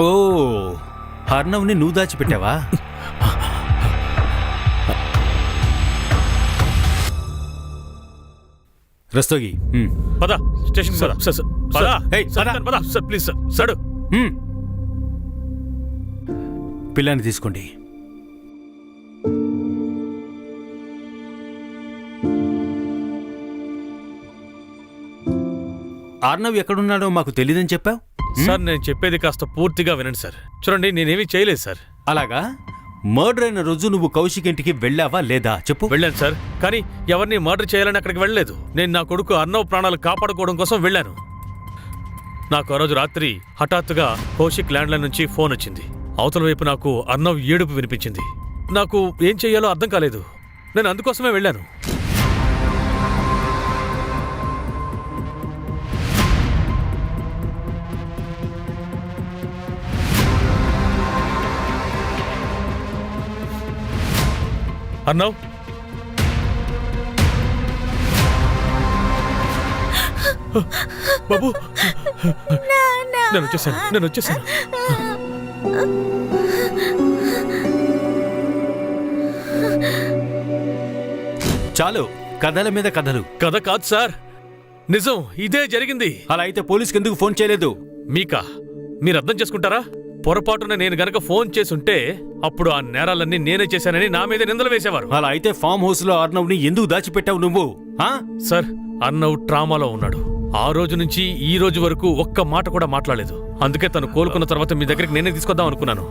[SPEAKER 1] ఓ, అర్ణవ్ని నువ్వు దాచిపెట్టావా? రస్తోగి,
[SPEAKER 10] పద స్టేషన్ పద. సార్ పద. పద సార్, ప్లీజ్ సార్. సడు
[SPEAKER 1] పిల్లాన్ని తీసుకోండి. అర్ణవ్ ఎక్కడున్నాడో మాకు తెలియదని చెప్పావు
[SPEAKER 10] సార్. నేను చెప్పేది కాస్త పూర్తిగా వినండి సార్. చూడండి, నేనేమీ చేయలేదు సార్.
[SPEAKER 1] అలాగా? మర్డర్ అయిన రోజు నువ్వు కౌశిక్ ఇంటికి వెళ్ళావా లేదా చెప్పు.
[SPEAKER 10] వెళ్ళాను సార్, కానీ ఎవరిని మర్డర్ చేయాలని అక్కడికి వెళ్ళలేదు. నేను నా కొడుకు అర్ణవ్ ప్రాణాలు కాపాడుకోవడం కోసం వెళ్ళాను. నాకు ఆ రోజు రాత్రి హఠాత్తుగా కౌశిక్ ల్యాండ్లైన్ నుంచి ఫోన్ వచ్చింది. అవతల వైపు నాకు అర్ణవ్ ఏడుపు వినిపించింది. నాకు ఏం చెయ్యాలో అర్థం కాలేదు. నేను అందుకోసమే వెళ్ళాను. అర్ణవ్, బాబు, నేను వచ్చేసాను.
[SPEAKER 1] చాలు, కథల మీద కథలు.
[SPEAKER 10] కథ కాదు సార్, నిజం. ఇదే జరిగింది.
[SPEAKER 1] అలా అయితే పోలీస్కి ఎందుకు ఫోన్ చేయలేదు?
[SPEAKER 10] మీకా? మీరు అర్థం చేసుకుంటారా? పొరపాటున నేను గనక ఫోన్ చేసుంటే అప్పుడు ఆ నేరాలన్నీ నేనే చేశానని నా మీద నిందలు వేసేవారు.
[SPEAKER 1] అలా అయితే ఫామ్ హౌస్ లో అర్ణవ్ని ఎందుకు దాచిపెట్టావు నువ్వు?
[SPEAKER 10] సార్, అర్ణవ్ ట్రామాలో ఉన్నాడు. ఆ రోజు నుంచి ఈ రోజు వరకు ఒక్క మాట కూడా మాట్లాడలేదు. అందుకే తను కోలుకున్న తర్వాత మీ దగ్గరికి నేనే తీసుకొద్దాం అనుకున్నాను.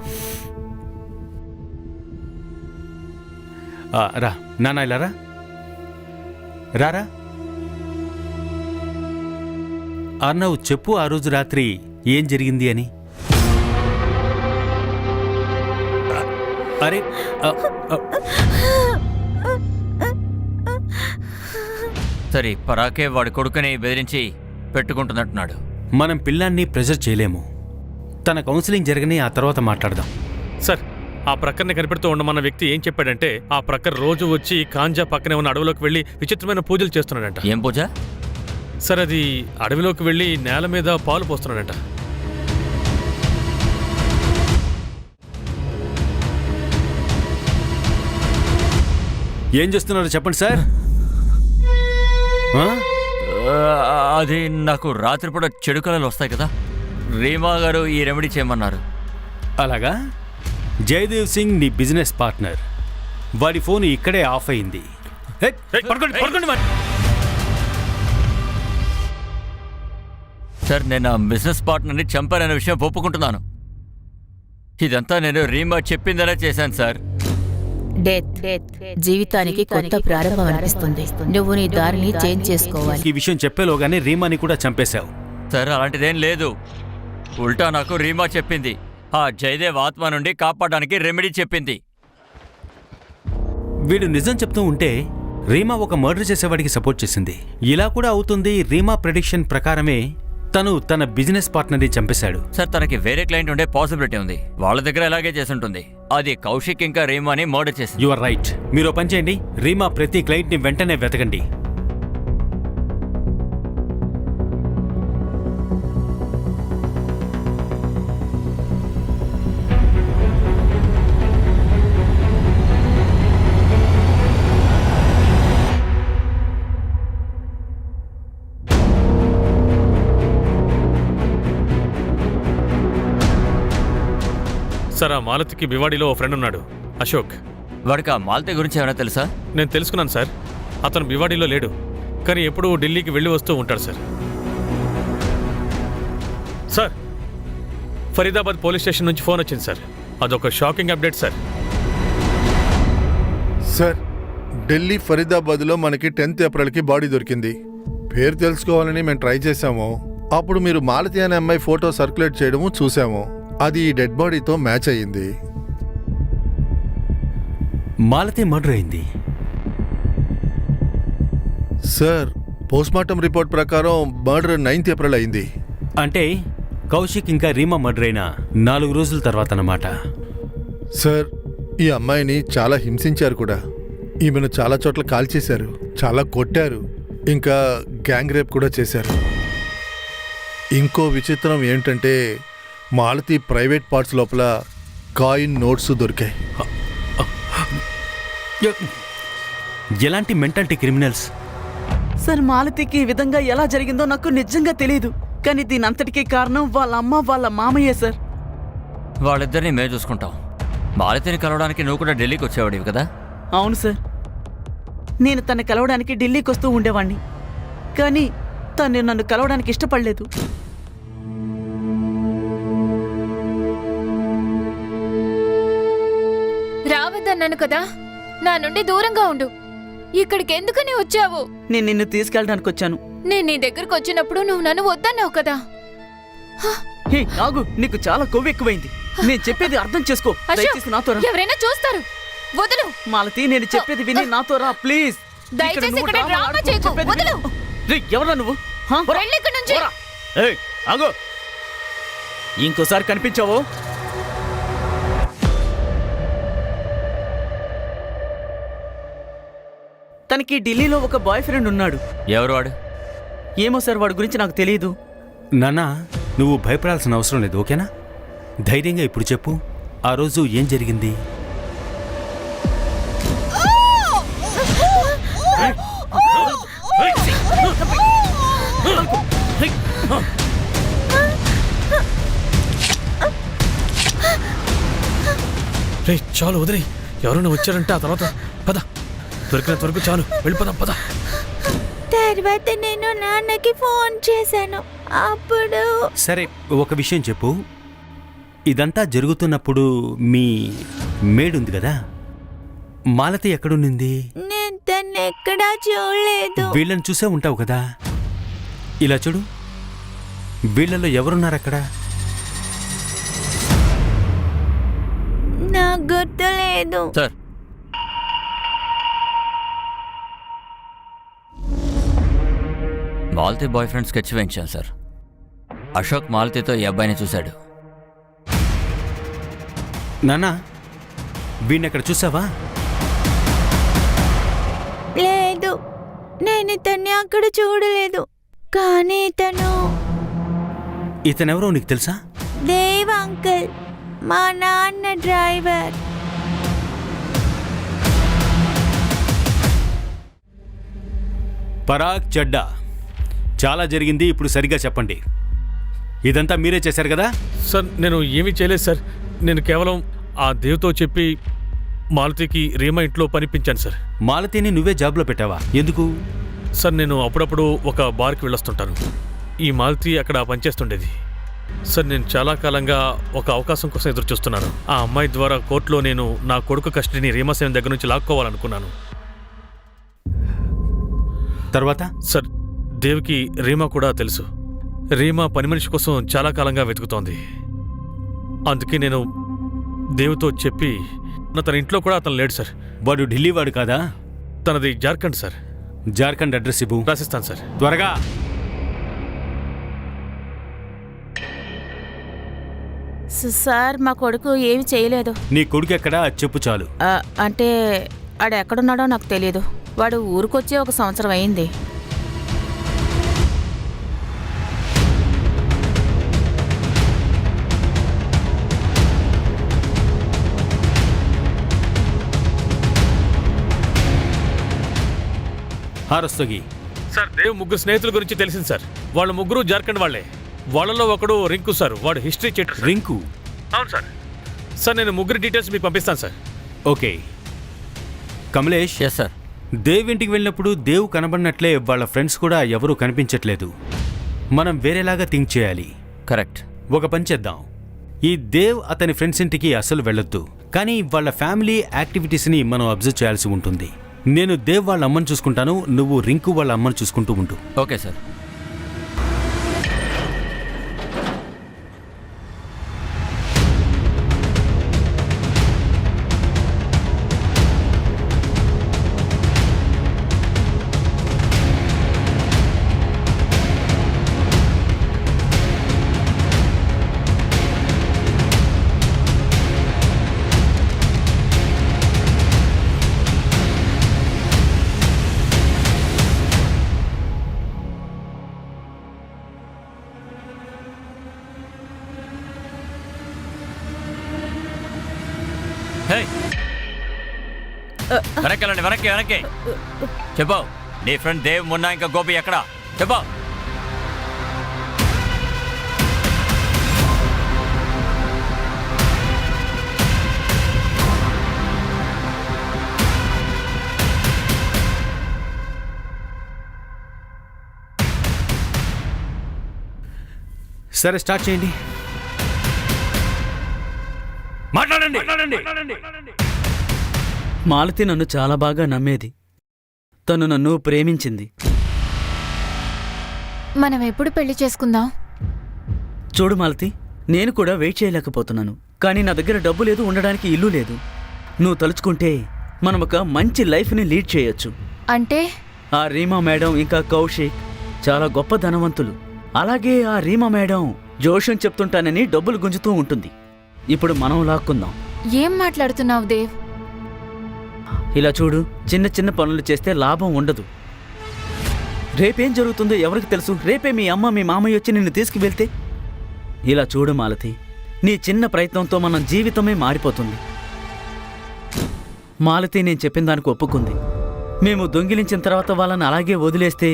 [SPEAKER 1] రా నాన్న, ఇలా రారా. అర్ణవ్, చెప్పు, ఆ రోజు రాత్రి ఏం జరిగింది అని. అరే,
[SPEAKER 9] సరే, పరాకే వాడి కొడుకుని బెదిరించి పెట్టుకుంటున్నట్టున్నాడు.
[SPEAKER 1] మనం పిల్లాన్ని ప్రెజర్ చేయలేము. తన కౌన్సిలింగ్ జరగని, ఆ తర్వాత మాట్లాడదాం.
[SPEAKER 10] సార్, ఆ ప్రక్కర్ని కనిపెడుతూ ఉండమన్న వ్యక్తి ఏం చెప్పాడంటే, ఆ ప్రక్కర్ రోజు వచ్చి కాంజా పక్కనే ఉన్న అడవిలోకి వెళ్ళి విచిత్రమైన పూజలు చేస్తున్నాడంట.
[SPEAKER 9] ఏం పూజ?
[SPEAKER 10] సార్, అది అడవిలోకి వెళ్ళి నేల మీద పాలు పోస్తున్నాడంట.
[SPEAKER 1] ఏం చేస్తున్నారో చెప్పండి సార్.
[SPEAKER 9] అది నాకు రాత్రిపూట చెడు కళలు వస్తాయి కదా, రీమా గారు ఈ రెమెడీ చేయమన్నారు.
[SPEAKER 1] అలాగా? జయదేవ్ సింగ్ నీ బిజినెస్ పార్ట్నర్. వాడి ఫోన్ ఇక్కడే ఆఫ్ అయింది.
[SPEAKER 9] సార్, నేను ఆ బిజినెస్ పార్ట్నర్ని చంపారనే విషయం ఒప్పుకుంటున్నాను. ఇదంతా నేను రీమా చెప్పిందనే చేశాను సార్.
[SPEAKER 4] డెత్ జీవితానికి కొత్త ప్రారంభం అనిపిస్తుంది. నువ్వు నీ దారిని చేంజ్ చేసుకోవాలి.
[SPEAKER 5] ఈ విషయం చెప్పేలోగానే రీమాని కూడా చంపేశావు.
[SPEAKER 9] సార్ అలాంటిదేం లేదు. ఉల్టా నాకు రీమా చెప్పింది. ఆ జయదేవ్ ఆత్మ నుండి కాపాడడానికి రెమెడీ చెప్పింది.
[SPEAKER 5] వీడు నిజం చెప్తూ ఉంటే రీమా ఒక మర్డర్ చేసేవాడికి సపోర్ట్ చేసింది. ఇలా కూడా అవుతుంది. రీమా ప్రెడిక్షన్ ప్రకారమే తను తన బిజినెస్ పార్ట్నర్ని చంపేశాడు.
[SPEAKER 9] సార్ తనకి వేరే క్లయింట్ ఉండే పాసిబిలిటీ ఉంది. వాళ్ళ దగ్గర ఎలాగే చేసుంటుంది. అది కౌశిక్ ఇంకా రీమాని మర్డర్ చేసింది.
[SPEAKER 5] You are right. మీరు పని చేయండి, రీమా ప్రతి క్లయింట్ని వెంటనే వెతకండి.
[SPEAKER 10] సార్ ఆ మాలతికి భివాడిలో ఓ ఫ్రెండ్ ఉన్నాడు, అశోక్.
[SPEAKER 9] వాడికి ఆ మాల్తే గురించి ఏమైనా తెలుసా?
[SPEAKER 10] నేను తెలుసుకున్నాను సార్. అతను భివాడిలో లేడు, కానీ ఎప్పుడూ ఢిల్లీకి వెళ్ళి వస్తూ ఉంటాడు sir. Sir Faridabad police station నుంచి ఫోన్ వచ్చింది సార్. అదొక shocking update sir.
[SPEAKER 6] Sir, Delhi ఫరీదాబాద్లో మనకి 10th ఏప్రిల్కి బాడీ దొరికింది. పేరు తెలుసుకోవాలని మేము ట్రై చేశాము. అప్పుడు మీరు మాలతి అనే అమ్మాయి ఫోటో సర్క్యులేట్ చేయడము చూసాము. అది ఈ డెడ్ బాడీతో మ్యాచ్ అయ్యింది.
[SPEAKER 5] మాలతి మర్డర్ అయింది.
[SPEAKER 6] సార్, పోస్ట్మార్టం రిపోర్ట్ ప్రకారం మర్డర్ 9th ఏప్రిల్ అయింది.
[SPEAKER 5] అంటే కౌశిక్ ఇంకా రీమా మర్డర్ అయిన 4 రోజుల తర్వాత అన్నమాట.
[SPEAKER 6] సార్, ఈ అమ్మాయిని చాలా హింసించారు కూడా. ఈమెను చాలా చోట్ల కాల్చేశారు, చాలా కొట్టారు, ఇంకా గ్యాంగ్ రేప్ కూడా చేశారు. ఇంకో విచిత్రం ఏంటంటే మాలతి ప్రైవేట్ పార్ట్స్ లోపల కాయిన్ నోట్స్ దొరికాయి.
[SPEAKER 5] ఎలాంటి మెంటాలిటీ క్రిమినల్స్?
[SPEAKER 13] సార్, మాలతికి ఈ విధంగా ఎలా జరిగిందో నాకు నిజంగా తెలియదు. కానీ దీని అంతటికీ కారణం వాళ్ళ అమ్మ వాళ్ళ మామయ్య సార్.
[SPEAKER 9] వాళ్ళిద్దరిని మేము చూసుకుంటాం. మాలతిని కలవడానికి నువ్వు కూడా ఢిల్లీకి వచ్చేవాడివి కదా?
[SPEAKER 13] అవును సార్, నేను తను కలవడానికి ఢిల్లీకి వస్తూ ఉండేవాణ్ణి. కానీ తను నన్ను కలవడానికి ఇష్టపడలేదు.
[SPEAKER 7] రావద్దన్నాను కదా, నా నుండి దూరంగా ఉండు. ఇక్కడికి ఎందుకని వచ్చావు?
[SPEAKER 13] నేను నిన్ను తీసుకెళ్ళడానికి వచ్చాను.
[SPEAKER 7] నేను నీ దగ్గరకు వచ్చినప్పుడు నువ్వు నన్ను వద్దన్నావు కదా.
[SPEAKER 13] హే ఆగు, నీకు చాలా కొవ్వు ఎక్కువైంది. నేను చెప్పేది అర్థం చేసుకో. దయచేసి నాతో రా.
[SPEAKER 7] ఎవరైనా చూస్తారు. వదులు
[SPEAKER 13] మాలతి, నేను చెప్పేది విని నాతో రా ప్లీజ్.
[SPEAKER 7] దయచేసి ఇక్కడ డ్రామా చేయకు. వదులు.
[SPEAKER 13] ఎవరా నువ్వు?
[SPEAKER 7] వెళ్ళు ఇక్కడి నుంచి.
[SPEAKER 13] ఆగు, ఇంకోసారి కనిపించావు తనకి ఢిల్లీలో ఒక బాయ్ ఫ్రెండ్ ఉన్నాడు.
[SPEAKER 9] ఎవరు వాడు?
[SPEAKER 13] ఏమో సార్, వాడి గురించి నాకు తెలియదు.
[SPEAKER 5] నాన్నా, నువ్వు భయపడాల్సిన అవసరం లేదు, ఓకేనా? ధైర్యంగా ఇప్పుడు చెప్పు, ఆ రోజు ఏం జరిగింది?
[SPEAKER 10] రే చాలు వదిలే. ఎవరైనా వచ్చారంటే ఆ తర్వాత పద, దొరికినంత వరకు చాలు, వెళ్ళిపోదాం పద.
[SPEAKER 7] తర్వాత నేను నాన్నకి ఫోన్ చేశాను. అప్పుడు
[SPEAKER 5] సరే, ఒక విషయం చెప్పు. ఇదంతా జరుగుతున్నప్పుడు మీ మేడ్ ఉంది కదా, మాలతి ఎక్కడుండింది?
[SPEAKER 7] నేను తను ఎక్కడా చూడలేదు.
[SPEAKER 5] వీళ్ళని చూసే ఉంటావు కదా. ఇలా చూడు, వీళ్ళలో ఎవరున్నారు అక్కడ?
[SPEAKER 7] నాకు గుర్తులేదు.
[SPEAKER 9] Sir, Malathi boyfriend sketch వేయించాను సార్. అశోక్ మాలతితో ఈ అబ్బాయిని చూశాడు.
[SPEAKER 5] నానా, వీడిని ఎక్కడ చూసావా?
[SPEAKER 7] లేదు, నేను ఇతన్ని అక్కడ చూడలేదు. కానీ
[SPEAKER 5] ఇతనెవరో నీకు తెలుసా?
[SPEAKER 7] దేవ్ అంకుల్, మా నాన్న డ్రైవర్.
[SPEAKER 5] పరాగ్ చెడ్డా, చాలా జరిగింది. ఇప్పుడు సరిగ్గా చెప్పండి. ఇదంతా మీరే చేశారు కదా?
[SPEAKER 10] సార్, నేను ఏమీ చేయలేదు సార్. నేను కేవలం ఆ దేవ్తో చెప్పి మాలతికి రీమా ఇంట్లో పనిపించాను సార్.
[SPEAKER 5] మాలతిని నువ్వే జాబ్లో పెట్టావా? ఎందుకు?
[SPEAKER 10] సార్, నేను అప్పుడప్పుడు ఒక బార్కి వెళ్ళొస్తుంటాను. ఈ మాలతి అక్కడ పనిచేస్తుండేది. సార్ నేను చాలా కాలంగా ఒక అవకాశం కోసం ఎదురు చూస్తున్నాను. ఆ అమ్మాయి ద్వారా కోర్టులో నేను నా కొడుకు కస్టడీని రీమాసేన దగ్గర నుంచి లాక్కోవాలనుకున్నాను.
[SPEAKER 1] తర్వాత
[SPEAKER 10] సార్ దేవ్కి రీమా కూడా తెలుసు. రీమా పని మనిషి కోసం చాలా కాలంగా వెతుకుతోంది. అందుకే నేను దేవుతో చెప్పి తన ఇంట్లో కూడా అతను లేడు సార్.
[SPEAKER 1] వాడు ఢిల్లీ వాడు కాదా?
[SPEAKER 10] తనది జార్ఖండ్ సార్.
[SPEAKER 1] జార్ఖండ్ అడ్రస్ ఇవ్వు.
[SPEAKER 10] రాసిస్తాను సార్.
[SPEAKER 1] త్వరగా.
[SPEAKER 4] సార్ మా కొడుకు ఏమి చేయలేదు.
[SPEAKER 1] నీ కొడుకు ఎక్కడా చెప్పు చాలు.
[SPEAKER 4] అంటే ఆడు ఎక్కడున్నాడో నాకు తెలియదు. వాడు ఊరికొచ్చి 1 సంవత్సరం అయింది.
[SPEAKER 1] హారస్తోగి.
[SPEAKER 10] సార్ దేవ్ ముగ్గురు స్నేహితుల గురించి తెలిసింది సార్. వాళ్ళ ముగ్గురు జార్ఖండ్ వాళ్లే. వాళ్ళలో ఒకడు రింకు సార్. వాడు హిస్టరీ చెట్టు.
[SPEAKER 1] రింకు?
[SPEAKER 10] అవును సార్. సార్ నేను ముగ్గురు డీటెయిల్స్ మీకు పంపిస్తాను sir.
[SPEAKER 1] Okay. Kamlesh.
[SPEAKER 9] Yes sir.
[SPEAKER 1] Dev ఇంటికి వెళ్ళినప్పుడు దేవ్ కనబడినట్లే వాళ్ళ ఫ్రెండ్స్ కూడా ఎవరూ కనిపించట్లేదు. మనం వేరేలాగా థింక్ చేయాలి.
[SPEAKER 9] కరెక్ట్.
[SPEAKER 1] ఒక పని చేద్దాం. ఈ దేవ్ అతని ఫ్రెండ్స్ ఇంటికి అసలు వెళ్ళొద్దు, కానీ వాళ్ళ ఫ్యామిలీ యాక్టివిటీస్ని మనం అబ్జర్వ్ చేయాల్సి ఉంటుంది. నేను దేవ్ వాళ్ళ అమ్మని చూసుకుంటాను, నువ్వు రింకు వాళ్ళ అమ్మని చూసుకుంటూ ఉంటు.
[SPEAKER 9] Okay sir. వెనక్కి వెనక్కి వెనక్కి చెప్పు. నీ ఫ్రెండ్ దేవ్, మున్నా ఇంకా గోపి ఎక్కడా చెప్పు.
[SPEAKER 1] సరే, స్టార్ట్ చేయండి. మాట్లాడండి.
[SPEAKER 5] మాలతి నన్ను చాలా బాగా నమ్మేది. తను నన్ను ప్రేమించింది.
[SPEAKER 8] మనం ఎప్పుడు పెళ్లి చేసుకుందాం?
[SPEAKER 5] చూడు మాలతి, నేను కూడా వెయిట్ చేయలేకపోతున్నాను. కానీ నా దగ్గర డబ్బు లేదు, ఉండడానికి ఇల్లు లేదు. నువ్వు తలుచుకుంటే మనం ఒక మంచి లైఫ్ని లీడ్ చేయొచ్చు.
[SPEAKER 8] అంటే
[SPEAKER 5] ఆ రీమా మేడం ఇంకా కౌశిక్ చాలా గొప్ప ధనవంతులు. అలాగే ఆ రీమా మేడం జోషం చెప్తుంటానని డబ్బులు గుంజుతూ ఉంటుంది. ఇప్పుడు మనం లాక్కుందాం.
[SPEAKER 8] ఏం మాట్లాడుతున్నావు దేవ్?
[SPEAKER 5] ఇలా చూడు, చిన్న చిన్న పనులు చేస్తే లాభం ఉండదు. రేపేం జరుగుతుందో ఎవరికి తెలుసు? రేపే మీ అమ్మ మీ మామయ్య వచ్చి నిన్ను తీసుకువెళ్తే? ఇలా చూడు మాలతి, నీ చిన్న ప్రయత్నంతో మన జీవితమే మారిపోతుంది. మాలతి నేను చెప్పిన దానికి ఒప్పుకుంది. మేము దొంగిలించిన తర్వాత వాళ్ళని అలాగే వదిలేస్తే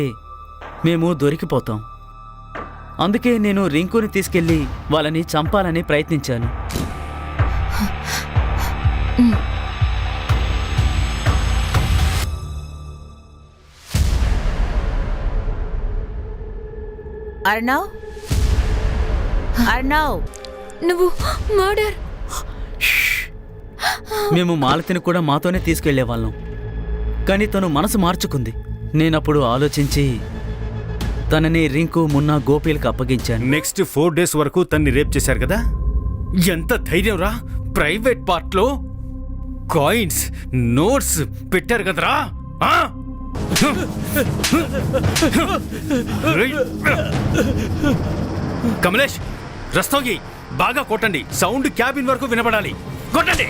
[SPEAKER 5] మేము దొరికిపోతాం. అందుకే నేను రింకుని తీసుకెళ్లి వాళ్ళని చంపాలని ప్రయత్నించాను.
[SPEAKER 4] అర్ణవ్, అర్ణవ్,
[SPEAKER 8] నువ్వు మర్డర్.
[SPEAKER 5] మేము మాలతిని కూడా మాతోనే తీసుకెళ్లేవాళ్ళం, కానీ తను మనసు మార్చుకుంది. నేనప్పుడు ఆలోచించి తనని రింకు, మున్నా, గోపీలకు అప్పగించాను.
[SPEAKER 1] నెక్స్ట్ 4 days వరకు తన్ని రేప్ చేశారు కదా? ఎంత ధైర్యం రా! ప్రైవేట్ పార్ట్లో కాయిన్స్, నోట్స్ పెట్టారు కదరా! కమలేష్, రస్తోగి బాగా కొట్టండి. సౌండ్ క్యాబిన్ వరకు వినపడాలి. కొట్టండి.